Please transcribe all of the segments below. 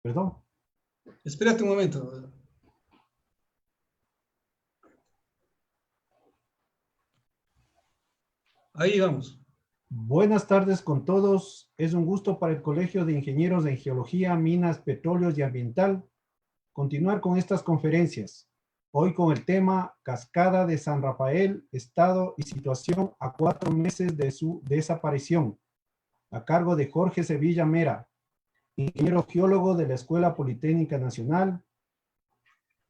Perdón. Espérate un momento. Ahí vamos. Buenas tardes con todos. Es un gusto para el Colegio de Ingenieros en Geología, Minas, Petróleos y Ambiental continuar con estas conferencias. Hoy con el tema Cascada de San Rafael, estado y situación a 4 meses de su desaparición, a cargo de Jorge Sevilla Mera, ingeniero geólogo de la Escuela Politécnica Nacional,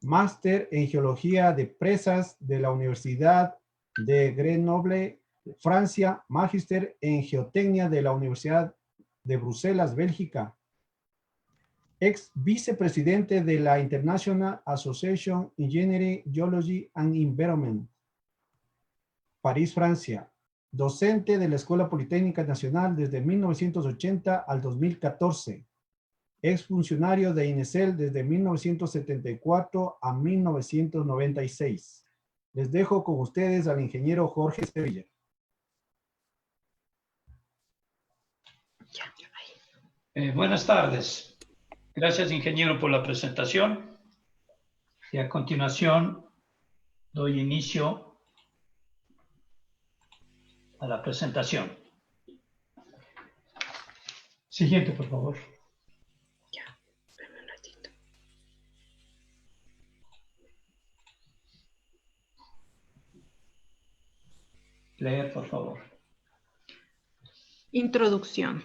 máster en Geología de Presas de la Universidad de Grenoble, Francia, magíster en Geotecnia de la Universidad de Bruselas, Bélgica, ex vicepresidente de la International Association Engineering, Geology and Environment, París, Francia, docente de la Escuela Politécnica Nacional desde 1980 al 2014, ex funcionario de INESEL desde 1974 a 1996. Les dejo con ustedes al ingeniero Jorge Sevilla. Buenas tardes. Gracias, ingeniero, por la presentación. Y a continuación doy inicio a la presentación. Siguiente, por favor. Ya, espérame un ratito. Leer, por favor. Introducción.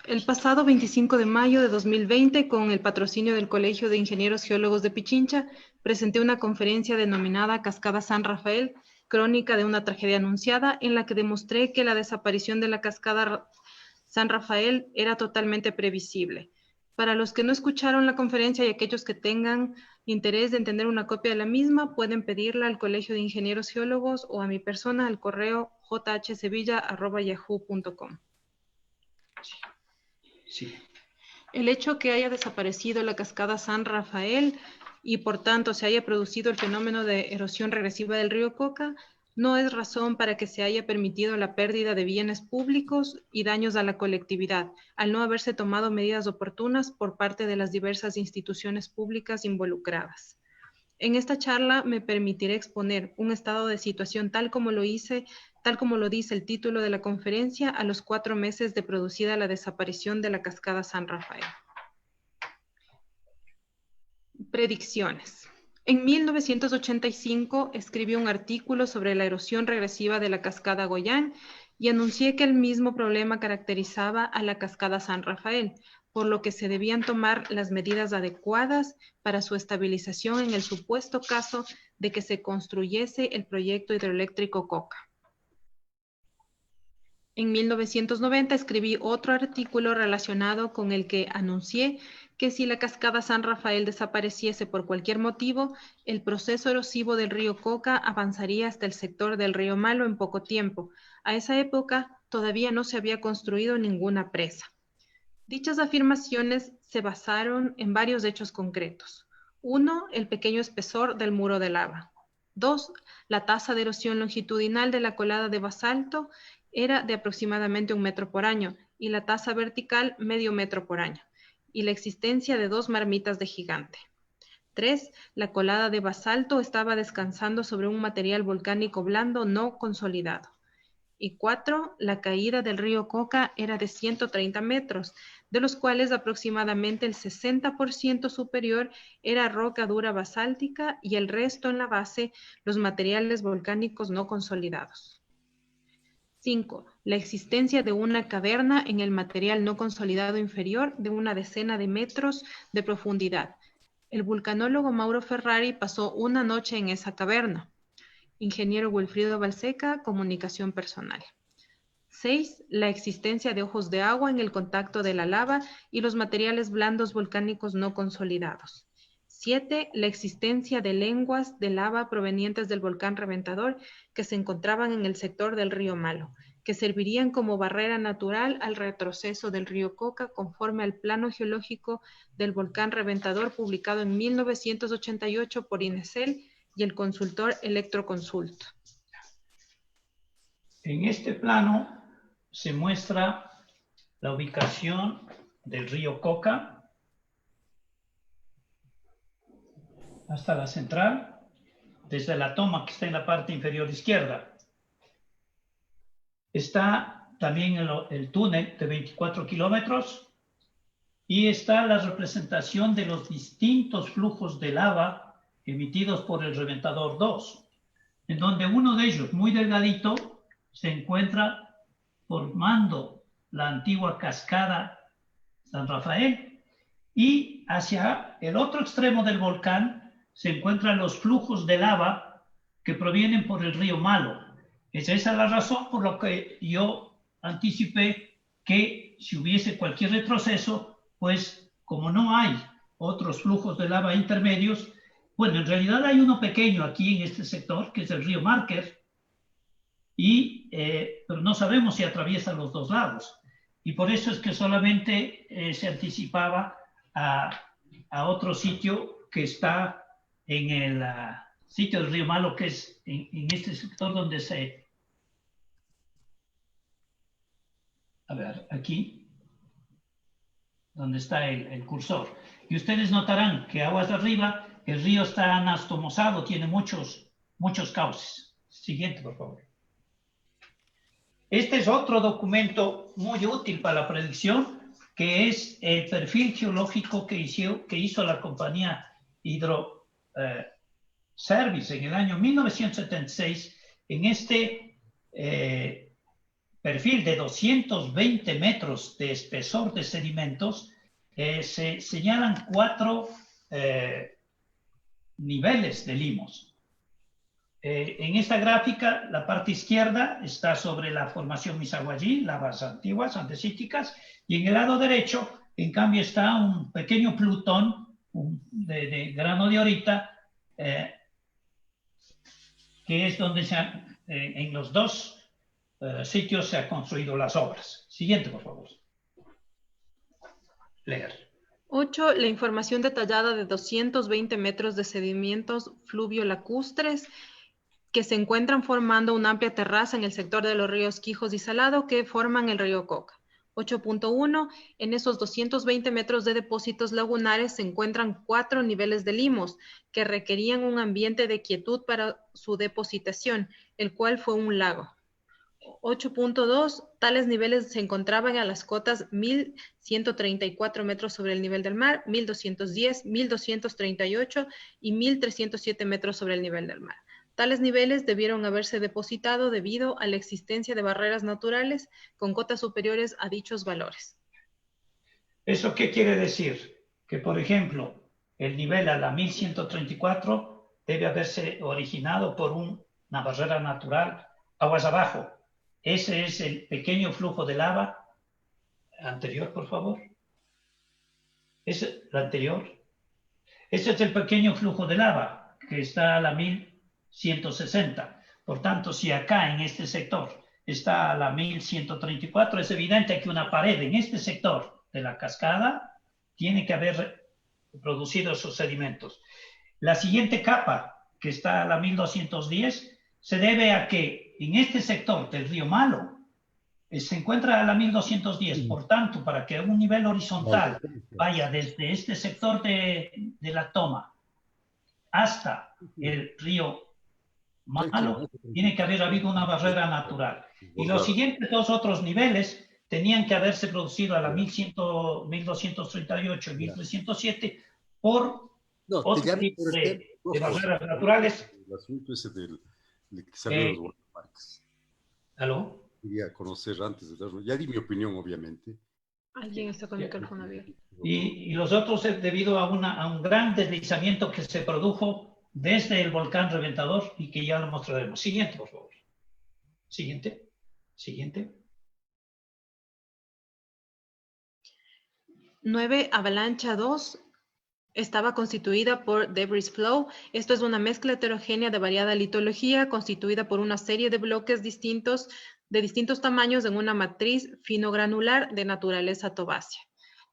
El pasado 25 de mayo de 2020, con el patrocinio del Colegio de Ingenieros Geólogos de Pichincha, presenté una conferencia denominada Cascada San Rafael, crónica de una tragedia anunciada, en la que demostré que la desaparición de la cascada San Rafael era totalmente previsible. Para los que no escucharon la conferencia y aquellos que tengan interés de entender una copia de la misma, pueden pedirla al Colegio de Ingenieros Geólogos o a mi persona al correo jhsevilla@yahoo.com. Sí. El hecho que haya desaparecido la cascada San Rafael y por tanto se haya producido el fenómeno de erosión regresiva del río Coca no es razón para que se haya permitido la pérdida de bienes públicos y daños a la colectividad, al no haberse tomado medidas oportunas por parte de las diversas instituciones públicas involucradas. En esta charla me permitiré exponer un estado de situación tal como lo dice el título de la conferencia, a los 4 meses de producida la desaparición de la cascada San Rafael. Predicciones. En 1985 escribí un artículo sobre la erosión regresiva de la cascada Goyán y anuncié que el mismo problema caracterizaba a la cascada San Rafael, por lo que se debían tomar las medidas adecuadas para su estabilización en el supuesto caso de que se construyese el proyecto hidroeléctrico Coca. En 1990 escribí otro artículo relacionado con el que anuncié que si la cascada San Rafael desapareciese por cualquier motivo, el proceso erosivo del río Coca avanzaría hasta el sector del río Malo en poco tiempo. A esa época todavía no se había construido ninguna presa. Dichas afirmaciones se basaron en varios hechos concretos. 1. El pequeño espesor del muro de lava. 2. La tasa de erosión longitudinal de la colada de basalto era de aproximadamente 1 metro por año y la tasa vertical medio metro por año, y la existencia de 2 marmitas de gigante. 3. La colada de basalto estaba descansando sobre un material volcánico blando no consolidado. Y 4. La caída del río Coca era de 130 metros, de los cuales aproximadamente el 60% superior era roca dura basáltica y el resto en la base, los materiales volcánicos no consolidados. 5. La existencia de una caverna en el material no consolidado inferior de una decena de metros de profundidad. El vulcanólogo Mauro Ferrari pasó una noche en esa caverna. Ingeniero Wilfrido Balseca, comunicación personal. 6. La existencia de ojos de agua en el contacto de la lava y los materiales blandos volcánicos no consolidados. 7. La existencia de lenguas de lava provenientes del volcán Reventador que se encontraban en el sector del río Malo, que servirían como barrera natural al retroceso del río Coca conforme al plano geológico del volcán Reventador publicado en 1988 por INESEL y el consultor Electroconsult. En este plano se muestra la ubicación del río Coca hasta la central, desde la toma que está en la parte inferior izquierda. Está también el túnel de 24 kilómetros y está la representación de los distintos flujos de lava emitidos por el reventador 2, en donde uno de ellos, muy delgadito, se encuentra formando la antigua cascada San Rafael, y hacia el otro extremo del volcán se encuentran los flujos de lava que provienen por el río Malo. Es esa la razón por la que yo anticipé que si hubiese cualquier retroceso, pues como no hay otros flujos de lava intermedios, bueno, en realidad hay uno pequeño aquí en este sector, que es el río Márquez, pero no sabemos si atraviesa los dos lados. Y por eso es que solamente se anticipaba a otro sitio que está en el sitio del río Malo, que es en este sector donde se... A ver, aquí, donde está el cursor. Y ustedes notarán que aguas de arriba, el río está anastomosado, tiene muchos cauces. Siguiente, por favor. Este es otro documento muy útil para la predicción, que es el perfil geológico que hizo la compañía Hydro Service en el año 1976. En este perfil de 220 metros de espesor de sedimentos, se señalan 4 niveles de limos. En esta gráfica, la parte izquierda está sobre la formación Misaguallí, lavas antiguas, andesíticas, y en el lado derecho, en cambio, está un pequeño plutón de grano de horita, que es donde en los dos sitios se han construido las obras. Siguiente, por favor. Leer. 8. La información detallada de 220 metros de sedimentos fluvio-lacustres que se encuentran formando una amplia terraza en el sector de los ríos Quijos y Salado que forman el río Coca. 8.1. En esos 220 metros de depósitos lagunares se encuentran 4 niveles de limos que requerían un ambiente de quietud para su depositación, el cual fue un lago. 8.2. Tales niveles se encontraban a las cotas 1134 metros sobre el nivel del mar, 1210, 1238 y 1307 metros sobre el nivel del mar. Tales niveles debieron haberse depositado debido a la existencia de barreras naturales con cotas superiores a dichos valores. ¿Eso qué quiere decir? Que, por ejemplo, el nivel a la 1134 debe haberse originado por una barrera natural aguas abajo. Ese es el pequeño flujo de lava. Anterior, por favor. ¿Es la anterior? Ese es el pequeño flujo de lava que está a la 1160. Por tanto, si acá en este sector está a la 1134, es evidente que una pared en este sector de la cascada tiene que haber producido esos sedimentos. La siguiente capa, que está a la 1210, se debe a que en este sector del río Malo se encuentra a la 1210. Por tanto, para que un nivel horizontal vaya desde este sector de la toma hasta el río Malo, tiene que haber habido una barrera natural. Y los siguientes dos otros niveles tenían que haberse producido a la 1238 y 1307 por otro tipo de barreras naturales. El asunto ese de que salieron los watermarks. ¿Aló? Quería conocer antes de darlo. Ya di mi opinión, obviamente. Alguien está con el micrófono abierto. Y los otros es debido a un gran deslizamiento que se produjo desde el volcán Reventador y que ya lo mostraremos. Siguiente, por favor. Siguiente. Siguiente. 9. Avalancha 2 estaba constituida por debris flow. Esto es una mezcla heterogénea de variada litología constituida por una serie de bloques distintos de distintos tamaños en una matriz finogranular de naturaleza tobácea.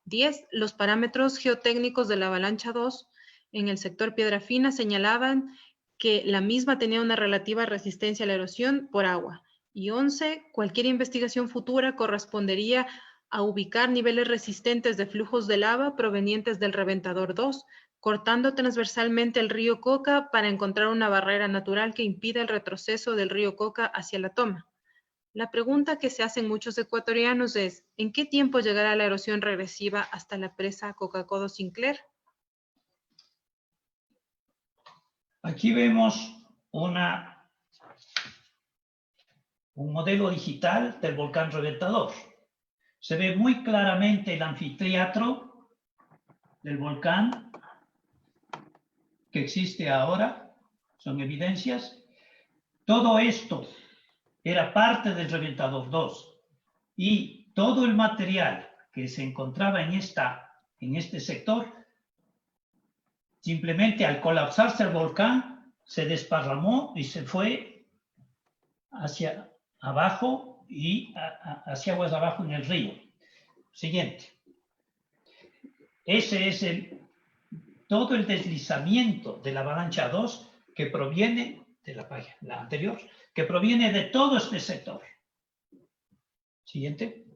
10. Los parámetros geotécnicos de la avalancha 2 en el sector Piedra Fina señalaban que la misma tenía una relativa resistencia a la erosión por agua. Y 11. Cualquier investigación futura correspondería a ubicar niveles resistentes de flujos de lava provenientes del Reventador 2, cortando transversalmente el río Coca para encontrar una barrera natural que impida el retroceso del río Coca hacia la toma. La pregunta que se hacen muchos ecuatorianos es, ¿en qué tiempo llegará la erosión regresiva hasta la presa Coca-Codo-Sinclair? Aquí vemos un modelo digital del volcán Reventador. Se ve muy claramente el anfiteatro del volcán que existe ahora, son evidencias. Todo esto era parte del Reventador 2 y todo el material que se encontraba en este sector, simplemente al colapsarse el volcán, se desparramó y se fue hacia abajo y hacia aguas abajo en el río. Siguiente. Ese es todo el deslizamiento de la avalancha 2 que proviene de la anterior, que proviene de todo este sector. Siguiente.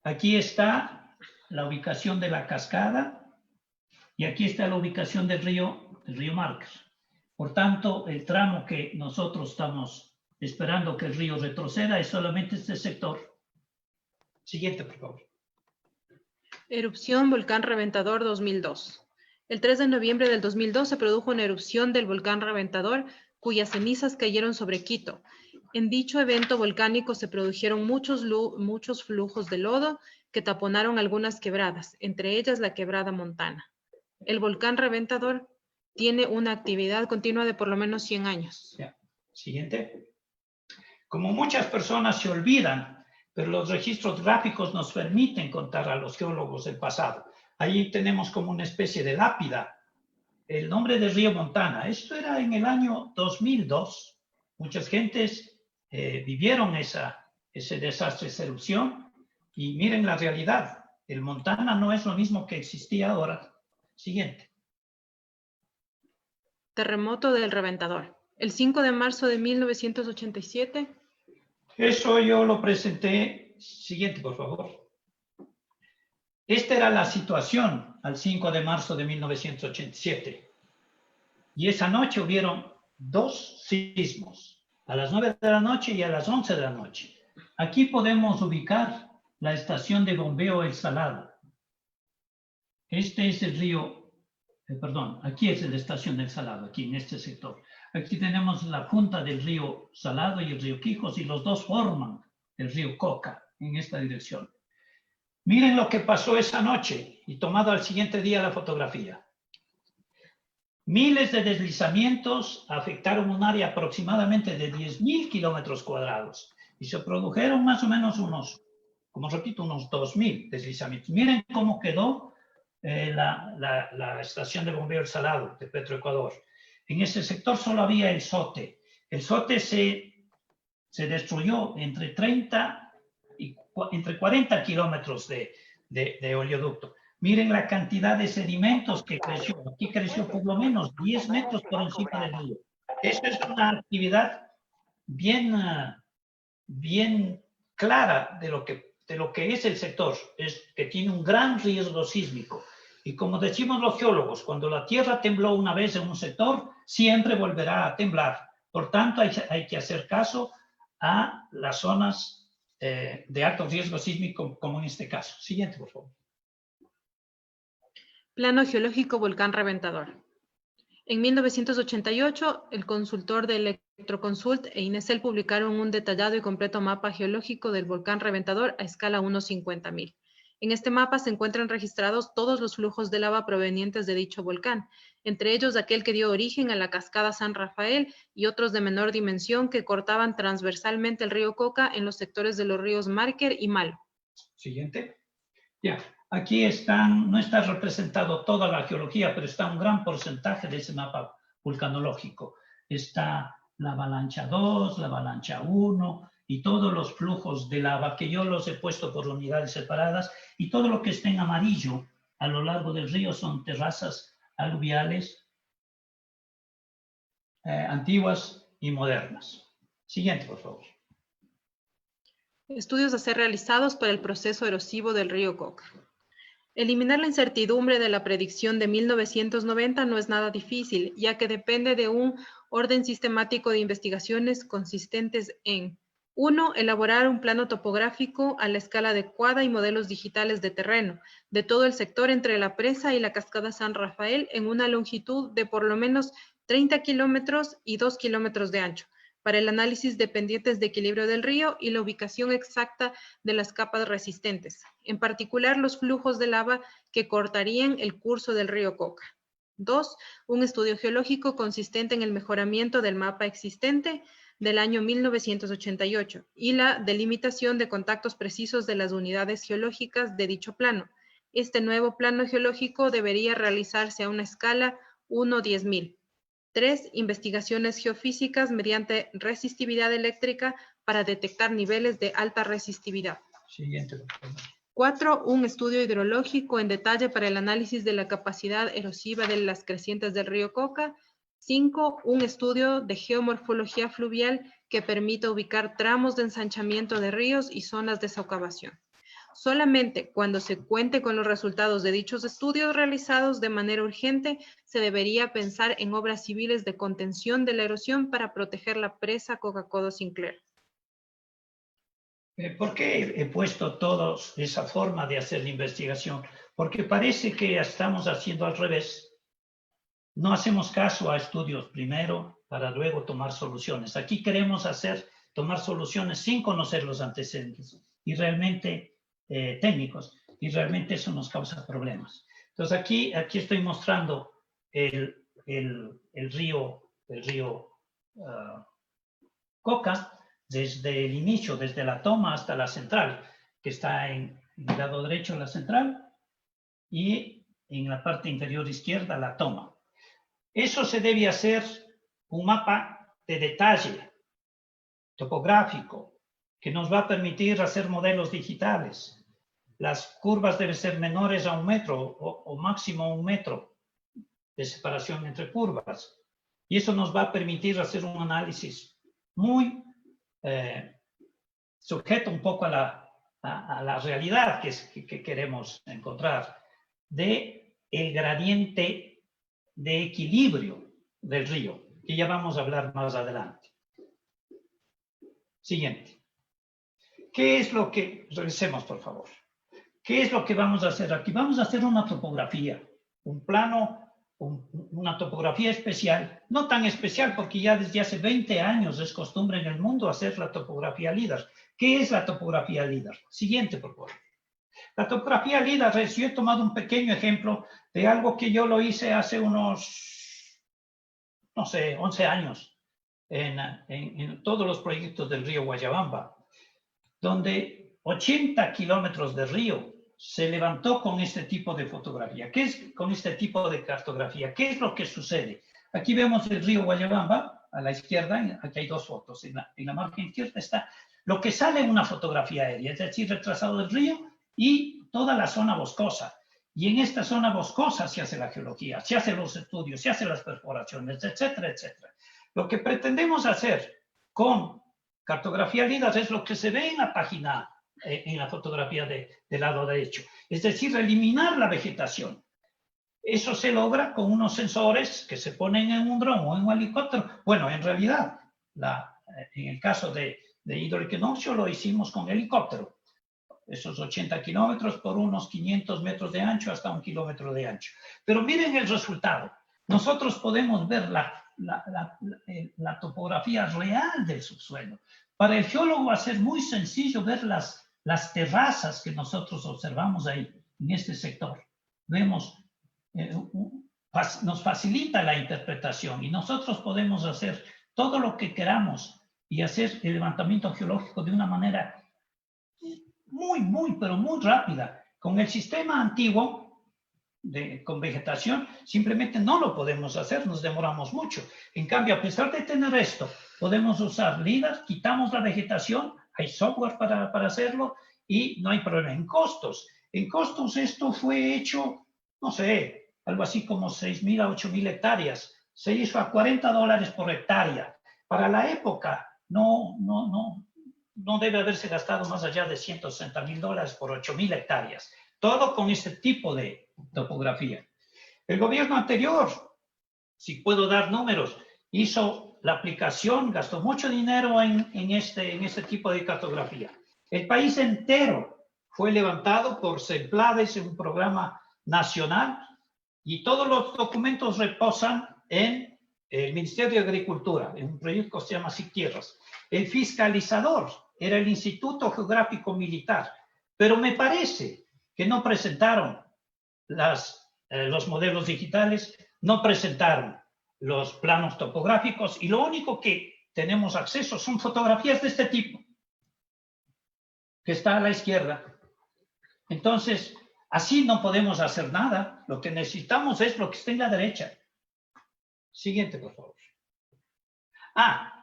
Aquí está la ubicación de la cascada y aquí está la ubicación del río Márquez. Por tanto, el tramo que nosotros estamos esperando que el río retroceda es solamente este sector. Siguiente, por favor. Erupción Volcán Reventador 2002. El 3 de noviembre del 2002 se produjo una erupción del volcán Reventador, cuyas cenizas cayeron sobre Quito. En dicho evento volcánico se produjeron muchos flujos de lodo que taponaron algunas quebradas, entre ellas la quebrada Montana. El volcán Reventador tiene una actividad continua de por lo menos 100 años. Ya. Siguiente. Como muchas personas se olvidan, pero los registros gráficos nos permiten contar a los geólogos el pasado. Ahí tenemos como una especie de lápida el nombre del río Montana. Esto era en el año 2002. Muchas gentes vivieron ese desastre, esa erupción, y miren la realidad. El Montana no es lo mismo que existía ahora. Siguiente. Terremoto del Reventador. El 5 de marzo de 1987. Eso yo lo presenté. Siguiente, por favor. Esta era la situación al 5 de marzo de 1987. Y esa noche hubieron 2 sismos, a las 9 de la noche y a las 11 de la noche. Aquí podemos ubicar la estación de bombeo El Salado. Este es el río, aquí es la estación del Salado, aquí en este sector. Aquí tenemos la junta del río Salado y el río Quijos, y los dos forman el río Coca en esta dirección. Miren lo que pasó esa noche, y tomado al siguiente día la fotografía. Miles de deslizamientos afectaron un área aproximadamente de 10.000 kilómetros cuadrados, y se produjeron más o menos unos 2.000 deslizamientos. Miren cómo quedó la estación de bombeo El Salado de Petroecuador. En ese sector solo había el SOTE. El SOTE se destruyó entre 40 kilómetros de oleoducto. Miren la cantidad de sedimentos que creció. Aquí creció por lo menos 10 metros por encima del río. Esta es una actividad bien clara de lo que es el sector, es que tiene un gran riesgo sísmico. Y como decimos los geólogos, cuando la tierra tembló una vez en un sector, siempre volverá a temblar. Por tanto, hay que hacer caso a las zonas de alto riesgo sísmico, como en este caso. Siguiente, por favor. Plano geológico Volcán Reventador. En 1988, el consultor de Electroconsult e INESEL publicaron un detallado y completo mapa geológico del volcán Reventador a escala 1/50.000. En este mapa se encuentran registrados todos los flujos de lava provenientes de dicho volcán, entre ellos aquel que dio origen a la cascada San Rafael y otros de menor dimensión que cortaban transversalmente el río Coca en los sectores de los ríos Márquez y Malo. Siguiente. Ya, aquí no está representado toda la geología, pero está un gran porcentaje de ese mapa vulcanológico. Está la avalancha 2, la avalancha 1 y todos los flujos de lava que yo los he puesto por unidades separadas, y todo lo que está en amarillo a lo largo del río son terrazas aluviales antiguas y modernas. Siguiente, por favor. Estudios a ser realizados para el proceso erosivo del río Coca. Eliminar la incertidumbre de la predicción de 1990 no es nada difícil, ya que depende de un orden sistemático de investigaciones consistentes en 1. Elaborar un plano topográfico a la escala adecuada y modelos digitales de terreno de todo el sector entre la presa y la cascada San Rafael en una longitud de por lo menos 30 kilómetros y 2 kilómetros de ancho, para el análisis de pendientes de equilibrio del río y la ubicación exacta de las capas resistentes, en particular los flujos de lava que cortarían el curso del río Coca. 2. Un estudio geológico consistente en el mejoramiento del mapa existente del año 1988 y la delimitación de contactos precisos de las unidades geológicas de dicho plano. Este nuevo plano geológico debería realizarse a una escala 1/10.000. 3. Investigaciones geofísicas mediante resistividad eléctrica para detectar niveles de alta resistividad. Siguiente, por favor. 4. Un estudio hidrológico en detalle para el análisis de la capacidad erosiva de las crecientes del río Coca. 5. Un estudio de geomorfología fluvial que permita ubicar tramos de ensanchamiento de ríos y zonas de socavación. Solamente cuando se cuente con los resultados de dichos estudios realizados de manera urgente, se debería pensar en obras civiles de contención de la erosión para proteger la presa Coca-Codo Sinclair. ¿Por qué he puesto todos esa forma de hacer la investigación? Porque parece que estamos haciendo al revés. No hacemos caso a estudios primero para luego tomar soluciones. Aquí queremos tomar soluciones sin conocer los antecedentes y realmente técnicos, y realmente eso nos causa problemas. Entonces aquí estoy mostrando el río Coca desde el inicio, desde la toma hasta la central, que está en el lado derecho la central y en la parte inferior izquierda la toma. Eso se debe hacer un mapa de detalle topográfico que nos va a permitir hacer modelos digitales. Las curvas deben ser menores a 1 metro o máximo 1 metro de separación entre curvas. Y eso nos va a permitir hacer un análisis muy sujeto un poco a la realidad que queremos encontrar de el gradiente de equilibrio del río, que ya vamos a hablar más adelante. Siguiente. ¿Qué es lo que, regresemos por favor, qué es lo que vamos a hacer aquí? Vamos a hacer una topografía, un plano, una topografía especial, no tan especial porque ya desde hace 20 años es costumbre en el mundo hacer la topografía LIDAR. ¿Qué es la topografía LIDAR? Siguiente, por favor. La topografía LIDAR es, yo he tomado un pequeño ejemplo de algo que yo lo hice hace unos, no sé, 11 años en todos los proyectos del río Guayabamba, donde 80 kilómetros de río se levantó con este tipo de fotografía. ¿Qué es con este tipo de cartografía? ¿Qué es lo que sucede? Aquí vemos el río Guayabamba, a la izquierda, aquí hay 2 fotos, en la margen izquierda está lo que sale en una fotografía aérea, es decir, retrasado del río y toda la zona boscosa. Y en esta zona boscosa se hace la geología, se hacen los estudios, se hacen las perforaciones, etcétera, etcétera. Lo que pretendemos hacer con cartografía LIDAR es lo que se ve en la página, en la fotografía del lado derecho. Es decir, eliminar la vegetación. Eso se logra con unos sensores que se ponen en un dron o en un helicóptero. Bueno, en realidad, en el caso de hidroequinoccio lo hicimos con helicóptero. Esos 80 kilómetros por unos 500 metros de ancho hasta 1 kilómetro de ancho. Pero miren el resultado. Nosotros podemos ver la topografía real del subsuelo. Para el geólogo va a ser muy sencillo ver las terrazas que nosotros observamos ahí, en este sector. Vemos, nos facilita la interpretación y nosotros podemos hacer todo lo que queramos y hacer el levantamiento geológico de una manera pero muy rápida. Con el sistema antiguo, con vegetación, simplemente no lo podemos hacer, nos demoramos mucho. En cambio, a pesar de tener esto, podemos usar LIDAR, quitamos la vegetación, hay software para hacerlo y no hay problema. En costos esto fue hecho, no sé, algo así como 6.000 a 8.000 hectáreas. Se hizo a $40 por hectárea. Para la época, no no debe haberse gastado más allá de $160.000 por 8.000 hectáreas. Todo con este tipo de topografía. El gobierno anterior, si puedo dar números, hizo la aplicación, gastó mucho dinero en este tipo de cartografía. El país entero fue levantado por CENPLADES en un programa nacional y todos los documentos reposan en el Ministerio de Agricultura, en un proyecto que se llama SICTierras. El fiscalizador era el Instituto Geográfico Militar, pero me parece que no presentaron los modelos digitales, no presentaron los planos topográficos y lo único que tenemos acceso son fotografías de este tipo, que está a la izquierda. Entonces, así no podemos hacer nada. Lo que necesitamos es lo que está en la derecha. Siguiente, por favor.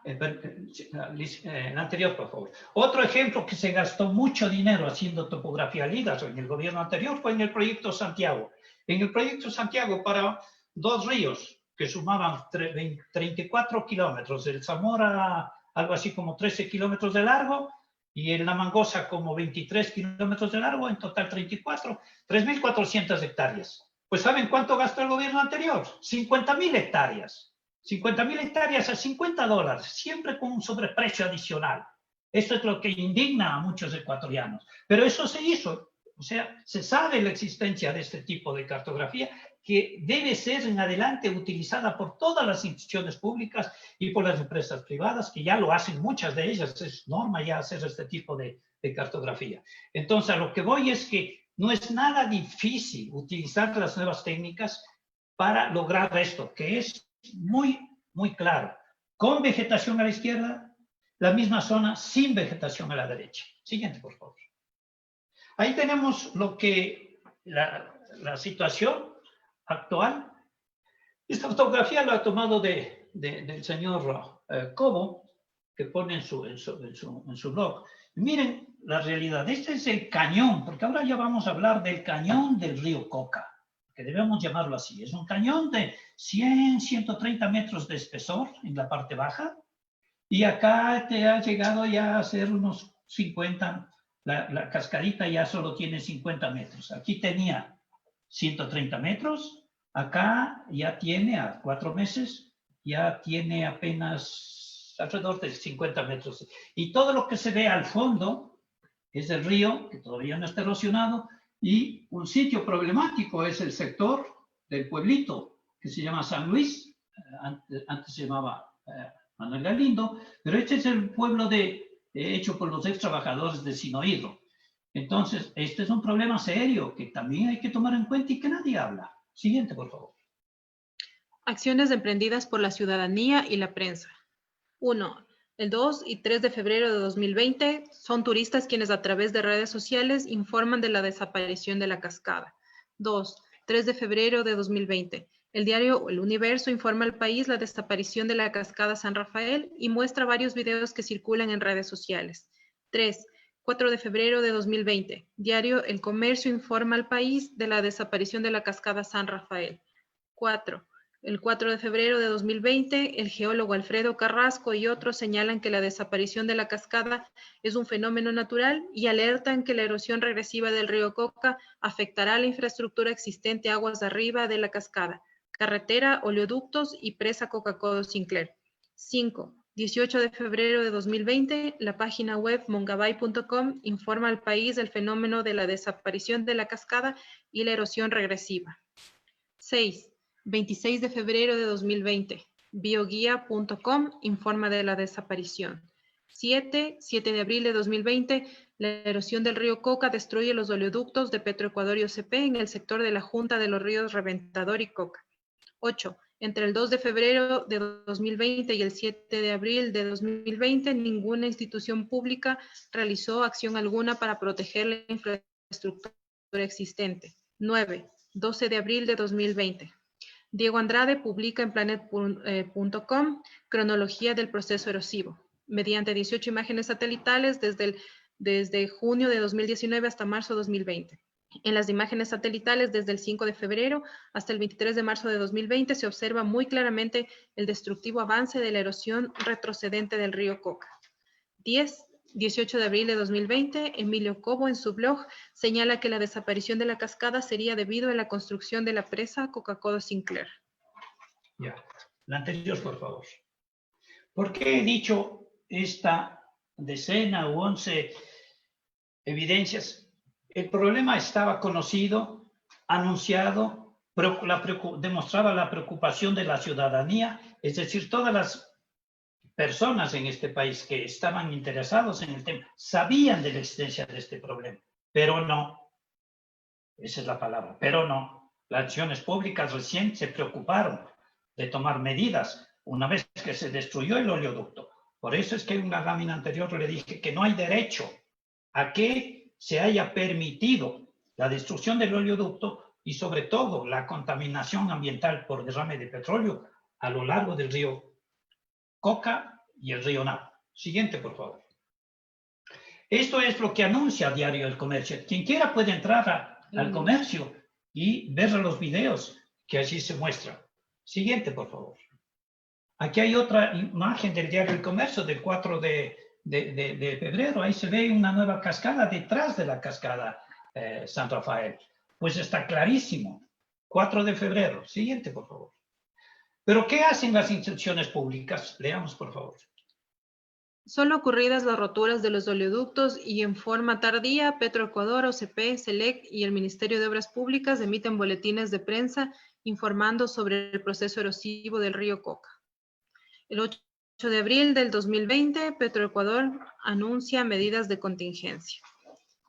El anterior, por favor. Otro ejemplo que se gastó mucho dinero haciendo topografía ligas en el gobierno anterior fue en el proyecto Santiago. En el proyecto Santiago, para 2 ríos que sumaban 34 kilómetros, el Zamora algo así como 13 kilómetros de largo y el La Mangosa como 23 kilómetros de largo, en total 34, 3.400 hectáreas. Pues ¿saben cuánto gastó el gobierno anterior? 50.000 hectáreas. 50.000 hectáreas a $50, siempre con un sobreprecio adicional. Eso es lo que indigna a muchos ecuatorianos. Pero eso se hizo. O sea, se sabe la existencia de este tipo de cartografía que debe ser en adelante utilizada por todas las instituciones públicas y por las empresas privadas, que ya lo hacen muchas de ellas. Es norma ya hacer este tipo de cartografía. Entonces, a lo que voy es que no es nada difícil utilizar las nuevas técnicas para lograr esto, que es muy, muy claro. Con vegetación a la izquierda, la misma zona sin vegetación a la derecha. Siguiente, por favor. Ahí tenemos lo que la situación actual. Esta fotografía lo ha tomado del señor Cobo, que pone en su blog. Miren la realidad. Este es el cañón, porque ahora ya vamos a hablar del cañón del río Coca, que debemos llamarlo así. Es un cañón de 100, 130 metros de espesor en la parte baja, y acá te ha llegado ya a ser unos 50. La cascadita ya solo tiene 50 metros. Aquí tenía 130 metros, acá ya tiene a 4 meses, ya tiene apenas alrededor de 50 metros. Y todo lo que se ve al fondo es el río, que todavía no está erosionado, y un sitio problemático es el sector del pueblito, que se llama San Luis, antes se llamaba Manuel Galindo, pero este es el pueblo hecho por los ex trabajadores de Sinohidro. Entonces, este es un problema serio que también hay que tomar en cuenta y que nadie habla. Siguiente, por favor. Acciones emprendidas por la ciudadanía y la prensa. 1. El 2 y 3 de febrero de 2020 son turistas quienes a través de redes sociales informan de la desaparición de la cascada. 2. 3 de febrero de 2020. El diario El Universo informa al país la desaparición de la cascada San Rafael y muestra varios videos que circulan en redes sociales. 3. 4 de febrero de 2020. Diario El Comercio informa al país de la desaparición de la cascada San Rafael. 4. El 4 de febrero de 2020, el geólogo Alfredo Carrasco y otros señalan que la desaparición de la cascada es un fenómeno natural y alertan que la erosión regresiva del río Coca afectará la infraestructura existente aguas arriba de la cascada, carretera, oleoductos y presa Coca-Cola Sinclair. 5. 18 de febrero de 2020, la página web mongabay.com informa al país del fenómeno de la desaparición de la cascada y la erosión regresiva. 6. 26 de febrero de 2020, bioguía.com informa de la desaparición. 7 de abril de 2020, la erosión del río Coca destruye los oleoductos de Petroecuador y OCP en el sector de la Junta de los Ríos Reventador y Coca. 8. Entre el 2 de febrero de 2020 y el 7 de abril de 2020, ninguna institución pública realizó acción alguna para proteger la infraestructura existente. 9. 12 de abril de 2020. Diego Andrade publica en planet.com cronología del proceso erosivo, mediante 18 imágenes satelitales desde junio de 2019 hasta marzo de 2020. En las imágenes satelitales desde el 5 de febrero hasta el 23 de marzo de 2020 se observa muy claramente el destructivo avance de la erosión retrocedente del río Coca. 10 18 de abril de 2020, Emilio Cobo en su blog señala que la desaparición de la cascada sería debido a la construcción de la presa Coca-Cola Sinclair. Ya. La anterior, por favor. ¿Por qué he dicho esta decena u 11 evidencias? El problema estaba conocido, anunciado, demostraba la preocupación de la ciudadanía, es decir, todas las personas en este país que estaban interesados en el tema sabían de la existencia de este problema, pero no, esa es la palabra, pero no. Las acciones públicas recién se preocuparon de tomar medidas una vez que se destruyó el oleoducto. Por eso es que en una lámina anterior le dije que no hay derecho a que se haya permitido la destrucción del oleoducto y sobre todo la contaminación ambiental por derrame de petróleo a lo largo del río Coca y el río Napo. Siguiente, por favor. Esto es lo que anuncia a diario El Comercio. Quien quiera puede entrar al Comercio y ver los videos que allí se muestran. Siguiente, por favor. Aquí hay otra imagen del diario El Comercio del 4 de febrero. Ahí se ve una nueva cascada detrás de la cascada San Rafael. Pues está clarísimo. 4 de febrero. Siguiente, por favor. ¿Pero qué hacen las instituciones públicas? Leamos, por favor. Solo ocurridas las roturas de los oleoductos y en forma tardía, Petroecuador, OCP, SELEC y el Ministerio de Obras Públicas emiten boletines de prensa informando sobre el proceso erosivo del río Coca. El 8 de abril del 2020, Petroecuador anuncia medidas de contingencia.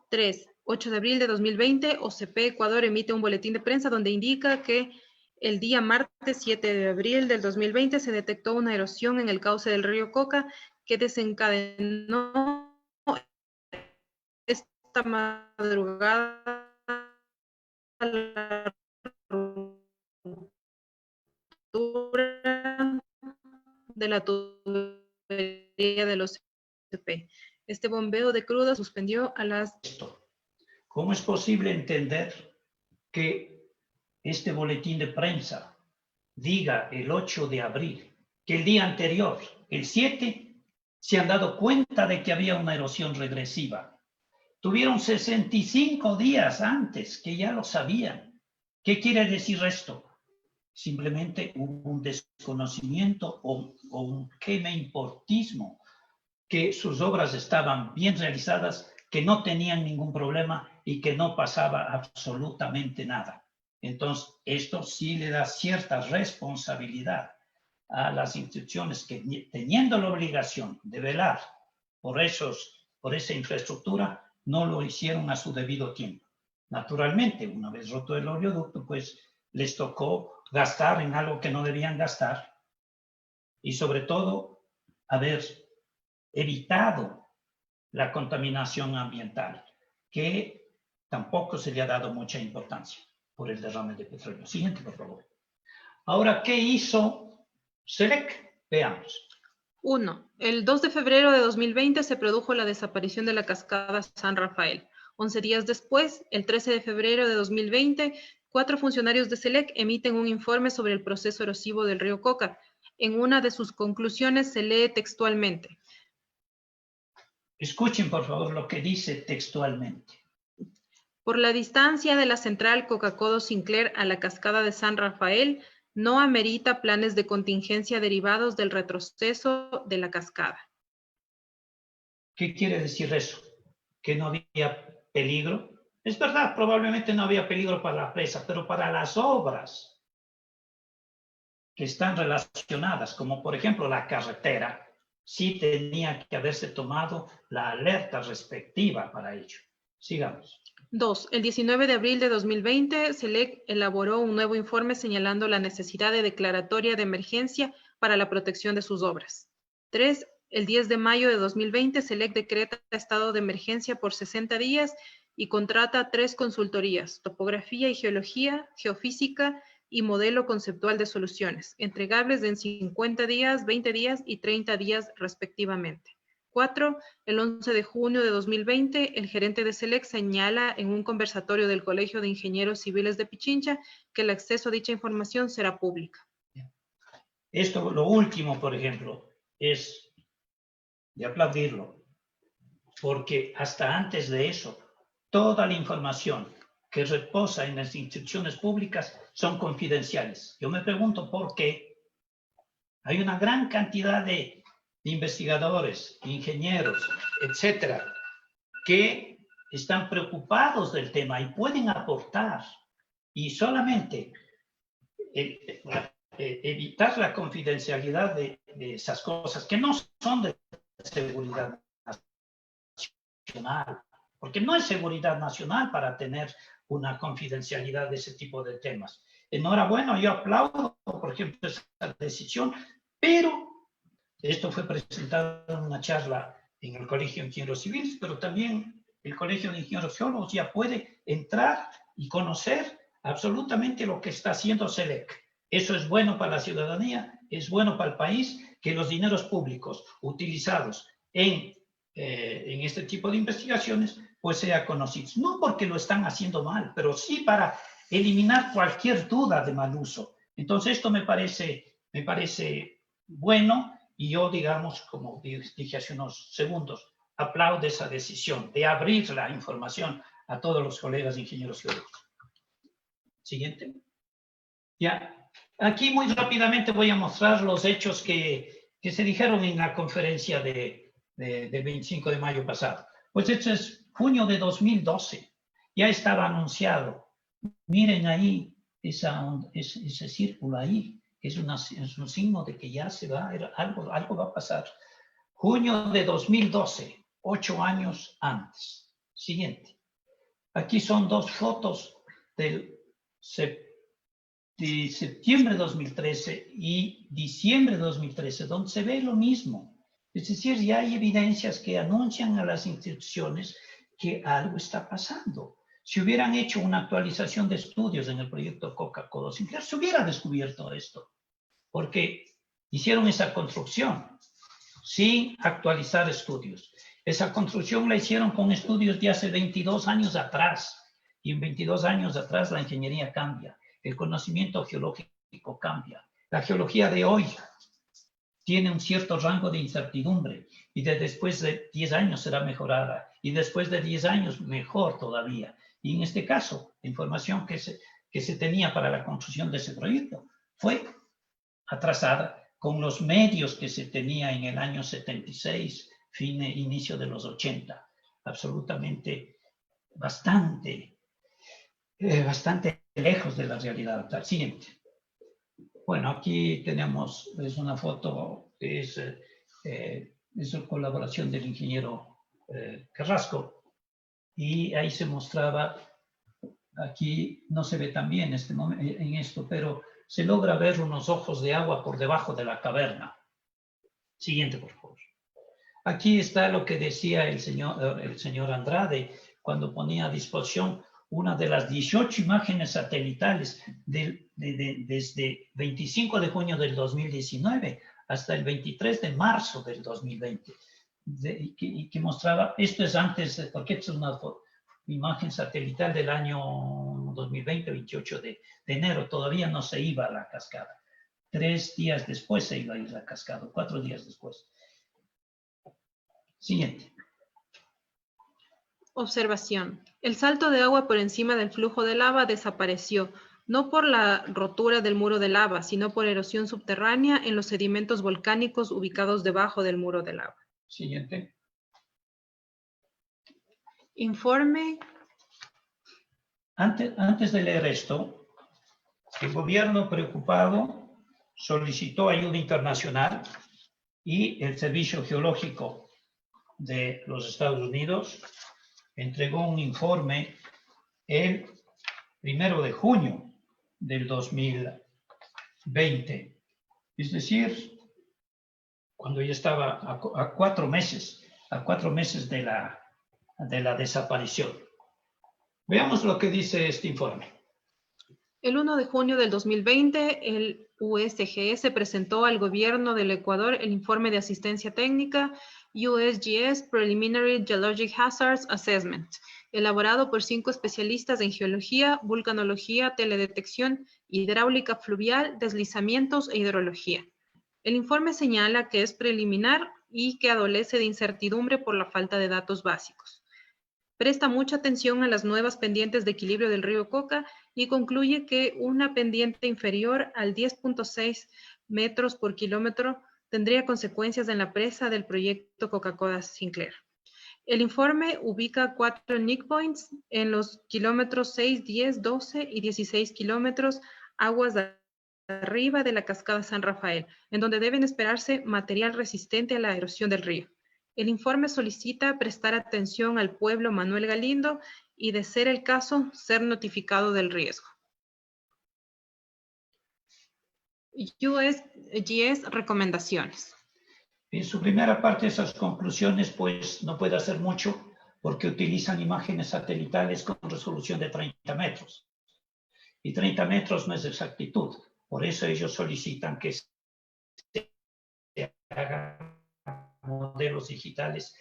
3. 8 de abril de 2020, OCP Ecuador emite un boletín de prensa donde indica que el día martes 7 de abril del 2020 se detectó una erosión en el cauce del río Coca que desencadenó esta madrugada la ruptura de la tubería de los OCP. Este bombeo de crudo suspendió a las... ¿Cómo es posible entender que este boletín de prensa diga el 8 de abril, que el día anterior, el 7, se han dado cuenta de que había una erosión regresiva? Tuvieron 65 días antes que ya lo sabían. ¿Qué quiere decir esto? Simplemente un desconocimiento o un quemeimportismo, que sus obras estaban bien realizadas, que no tenían ningún problema y que no pasaba absolutamente nada. Entonces, esto sí le da cierta responsabilidad a las instituciones que, teniendo la obligación de velar por esa infraestructura, no lo hicieron a su debido tiempo. Naturalmente, una vez roto el oleoducto, pues les tocó gastar en algo que no debían gastar y sobre todo haber evitado la contaminación ambiental, que tampoco se le ha dado mucha importancia por el derrame de petróleo. Siguiente, por favor. Ahora, ¿qué hizo SELEC? Veamos. 1. El 2 de febrero de 2020 se produjo la desaparición de la cascada San Rafael. 11 días después, el 13 de febrero de 2020, 4 funcionarios de SELEC emiten un informe sobre el proceso erosivo del río Coca. En una de sus conclusiones se lee textualmente. Escuchen, por favor, lo que dice textualmente. Por la distancia de la central Coca-Cola Sinclair a la cascada de San Rafael, no amerita planes de contingencia derivados del retroceso de la cascada. ¿Qué quiere decir eso? ¿Que no había peligro? Es verdad, probablemente no había peligro para la presa, pero para las obras que están relacionadas, como por ejemplo la carretera, sí tenía que haberse tomado la alerta respectiva para ello. Sigamos. 2. El 19 de abril de 2020, SELEC elaboró un nuevo informe señalando la necesidad de declaratoria de emergencia para la protección de sus obras. 3. El 10 de mayo de 2020, SELEC decreta estado de emergencia por 60 días y contrata 3 consultorías, topografía y geología, geofísica y modelo conceptual de soluciones, entregables en 50 días, 20 días y 30 días respectivamente. 4. El 11 de junio de 2020, el gerente de SELEC señala en un conversatorio del Colegio de Ingenieros Civiles de Pichincha que el acceso a dicha información será pública. Esto, lo último, por ejemplo, es de aplaudirlo. porque hasta antes de eso, toda la información que reposa en las instituciones públicas son confidenciales. Yo me pregunto por qué. Hay una gran cantidad de investigadores, ingenieros, etcétera, que están preocupados del tema y pueden aportar. Y solamente evitar la confidencialidad de esas cosas que no son de seguridad nacional, porque no es seguridad nacional para tener una confidencialidad de ese tipo de temas. Enhorabuena, yo aplaudo, por ejemplo, esa decisión, pero esto fue presentado en una charla en el Colegio de Ingenieros Civiles, pero también el Colegio de Ingenieros Geólogos ya puede entrar y conocer absolutamente lo que está haciendo SELEC. Eso es bueno para la ciudadanía, es bueno para el país, que los dineros públicos utilizados en este tipo de investigaciones pues sean conocidos. No porque lo están haciendo mal, pero sí para eliminar cualquier duda de mal uso. Entonces esto me parece bueno y yo, digamos, como dije hace unos segundos, aplaudo esa decisión de abrir la información a todos los colegas ingenieros geólogos. Siguiente. Ya. Aquí muy rápidamente voy a mostrar los hechos que se dijeron en la conferencia del 25 de mayo pasado. Pues esto es junio de 2012. Ya estaba anunciado. Miren ahí ese círculo ahí. Es un signo de que ya se va, algo va a pasar. Junio de 2012, 8 años antes. Siguiente. Aquí son dos fotos de septiembre de 2013 y diciembre de 2013, donde se ve lo mismo. Es decir, ya hay evidencias que anuncian a las instituciones que algo está pasando. Si hubieran hecho una actualización de estudios en el proyecto Coca-Cola Sinclair, se hubiera descubierto esto, porque hicieron esa construcción sin actualizar estudios. Esa construcción la hicieron con estudios de hace 22 años atrás, y en 22 años atrás la ingeniería cambia, el conocimiento geológico cambia. La geología de hoy tiene un cierto rango de incertidumbre, y después de 10 años será mejorada, y después de 10 años mejor todavía. Y en este caso, la información que se tenía para la construcción de ese proyecto fue atrasada con los medios que se tenía en el año 76, inicio de los 80. Absolutamente bastante lejos de la realidad actual. Siguiente. Bueno, aquí tenemos, es una foto, es una colaboración del ingeniero Carrasco, y ahí se mostraba, aquí no se ve tan bien en esto, pero se logra ver unos ojos de agua por debajo de la caverna. Siguiente, por favor. Aquí está lo que decía el señor Andrade cuando ponía a disposición una de las 18 imágenes satelitales desde 25 de junio del 2019 hasta el 23 de marzo del 2020. Y que mostraba, esto es antes, porque esto es una imagen satelital del año 2020, 28 de enero, todavía no se iba a la cascada. 3 días después se iba a ir a la cascada, 4 días después. Siguiente. Observación. El salto de agua por encima del flujo de lava desapareció, no por la rotura del muro de lava, sino por erosión subterránea en los sedimentos volcánicos ubicados debajo del muro de lava. Siguiente. Informe. Antes de leer esto, el gobierno preocupado solicitó ayuda internacional y el Servicio Geológico de los Estados Unidos entregó un informe el 1 de junio del 2020. Es decir, cuando ya estaba a 4 meses de la desaparición. Veamos lo que dice este informe. El 1 de junio del 2020, el USGS presentó al gobierno del Ecuador el informe de asistencia técnica USGS Preliminary Geologic Hazards Assessment, elaborado por 5 especialistas en geología, vulcanología, teledetección, hidráulica fluvial, deslizamientos e hidrología. El informe señala que es preliminar, y que adolece de incertidumbre por la falta de datos básicos. Presta mucha atención a las nuevas pendientes de equilibrio del río Coca y concluye que una pendiente inferior al 10.6 metros por kilómetro tendría consecuencias en la presa del proyecto Coca-Cola Sinclair. El informe ubica 4 nick points en los kilómetros 6, 10, 12 y 16 kilómetros aguas de arriba de la cascada San Rafael, en donde deben esperarse material resistente a la erosión del río. El informe solicita prestar atención al pueblo Manuel Galindo y, de ser el caso, ser notificado del riesgo. USGS recomendaciones. En su primera parte, esas conclusiones, pues no puede hacer mucho porque utilizan imágenes satelitales con resolución de 30 metros. Y 30 metros no es exactitud. Por eso ellos solicitan que se hagan modelos digitales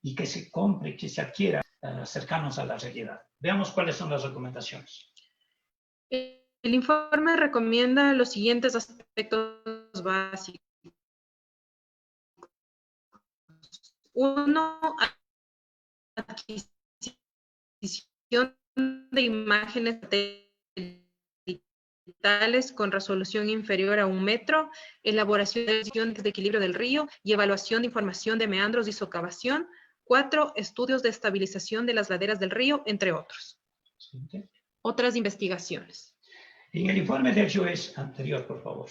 y que se compre, que se adquiera cercanos a la realidad. Veamos cuáles son las recomendaciones. El informe recomienda los siguientes aspectos básicos. 1. Adquisición de imágenes satelitales con resolución inferior a 1 metro, elaboración de equilibrio del río y evaluación de información de meandros y socavación. 4. Estudios de estabilización de las laderas del río, entre otros. ¿Sí? Otras investigaciones. En el informe del US anterior, por favor.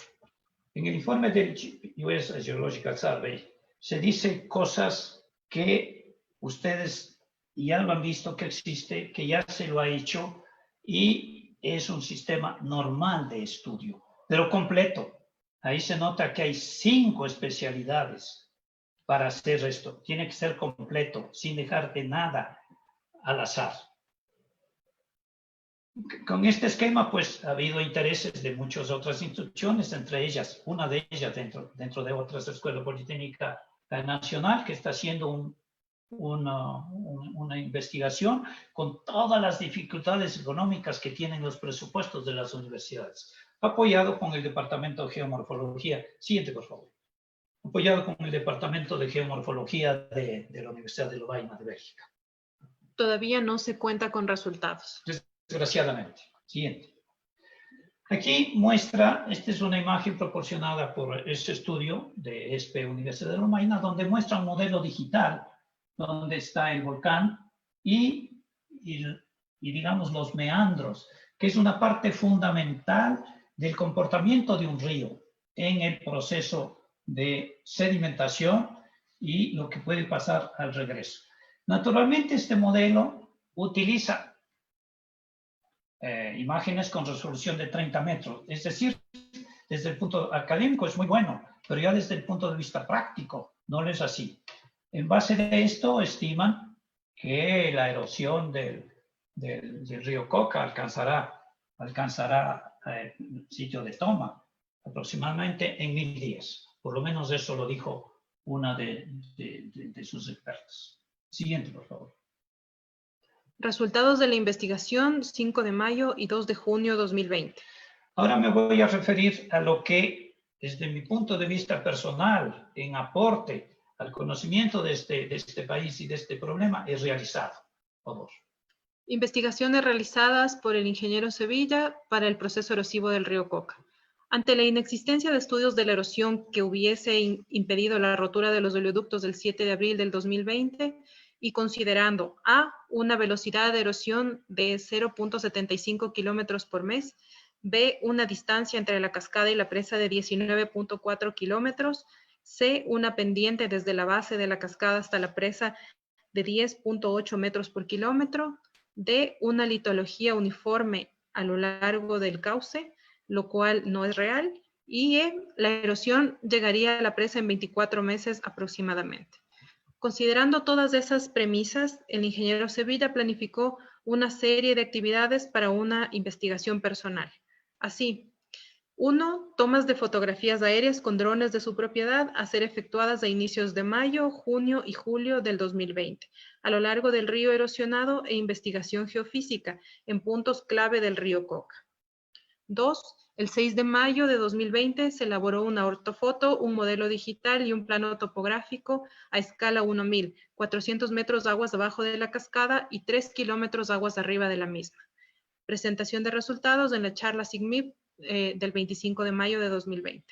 En el informe del US Geological Survey se dice cosas que ustedes ya lo han visto que existe, que ya se lo ha hecho y es un sistema normal de estudio, pero completo. Ahí se nota que hay 5 especialidades para hacer esto. Tiene que ser completo, sin dejar de nada al azar. Con este esquema, pues, ha habido intereses de muchas otras instituciones, entre ellas, una de ellas dentro de otras, Escuela Politécnica Nacional, que está haciendo una investigación con todas las dificultades económicas que tienen los presupuestos de las universidades, apoyado con el Departamento de Geomorfología. Siguiente, por favor. Apoyado con el Departamento de Geomorfología de la Universidad de Lovaina de Bélgica. Todavía no se cuenta con resultados. Desgraciadamente. Siguiente. Aquí muestra, esta es una imagen proporcionada por este estudio de ESPE Universidad de Lovaina, donde muestra un modelo digital donde está el volcán y digamos los meandros, que es una parte fundamental del comportamiento de un río en el proceso de sedimentación y lo que puede pasar al regreso. Naturalmente, este modelo utiliza imágenes con resolución de 30 metros. Es decir, desde el punto académico es muy bueno, pero ya desde el punto de vista práctico no es así. En base de esto estiman que la erosión del río Coca alcanzará el sitio de toma aproximadamente en 1000 días. Por lo menos eso lo dijo una de sus expertos. Siguiente, por favor. Resultados de la investigación 5 de mayo y 2 de junio 2020. Ahora me voy a referir a lo que, desde mi punto de vista personal, en aporte al conocimiento de este país y de este problema, he realizado. Por favor. Investigaciones realizadas por el ingeniero Sevilla para el proceso erosivo del río Coca. Ante la inexistencia de estudios de la erosión que hubiese impedido la rotura de los oleoductos del 7 de abril del 2020, y considerando A, una velocidad de erosión de 0.75 kilómetros por mes, B, una distancia entre la cascada y la presa de 19.4 kilómetros, C, una pendiente desde la base de la cascada hasta la presa de 10.8 metros por kilómetro, D, una litología uniforme a lo largo del cauce, lo cual no es real, y E, la erosión llegaría a la presa en 24 meses aproximadamente. Considerando todas esas premisas, el ingeniero Sevilla planificó una serie de actividades para una investigación personal. Así, 1. Tomas de fotografías aéreas con drones de su propiedad a ser efectuadas a inicios de mayo, junio y julio del 2020, a lo largo del río erosionado e investigación geofísica en puntos clave del río Coca. 2. El 6 de mayo de 2020 se elaboró una ortofoto, un modelo digital y un plano topográfico a escala 1000, 400 metros de aguas abajo de la cascada y 3 kilómetros de aguas arriba de la misma. Presentación de resultados en la charla SIGMIP del 25 de mayo de 2020.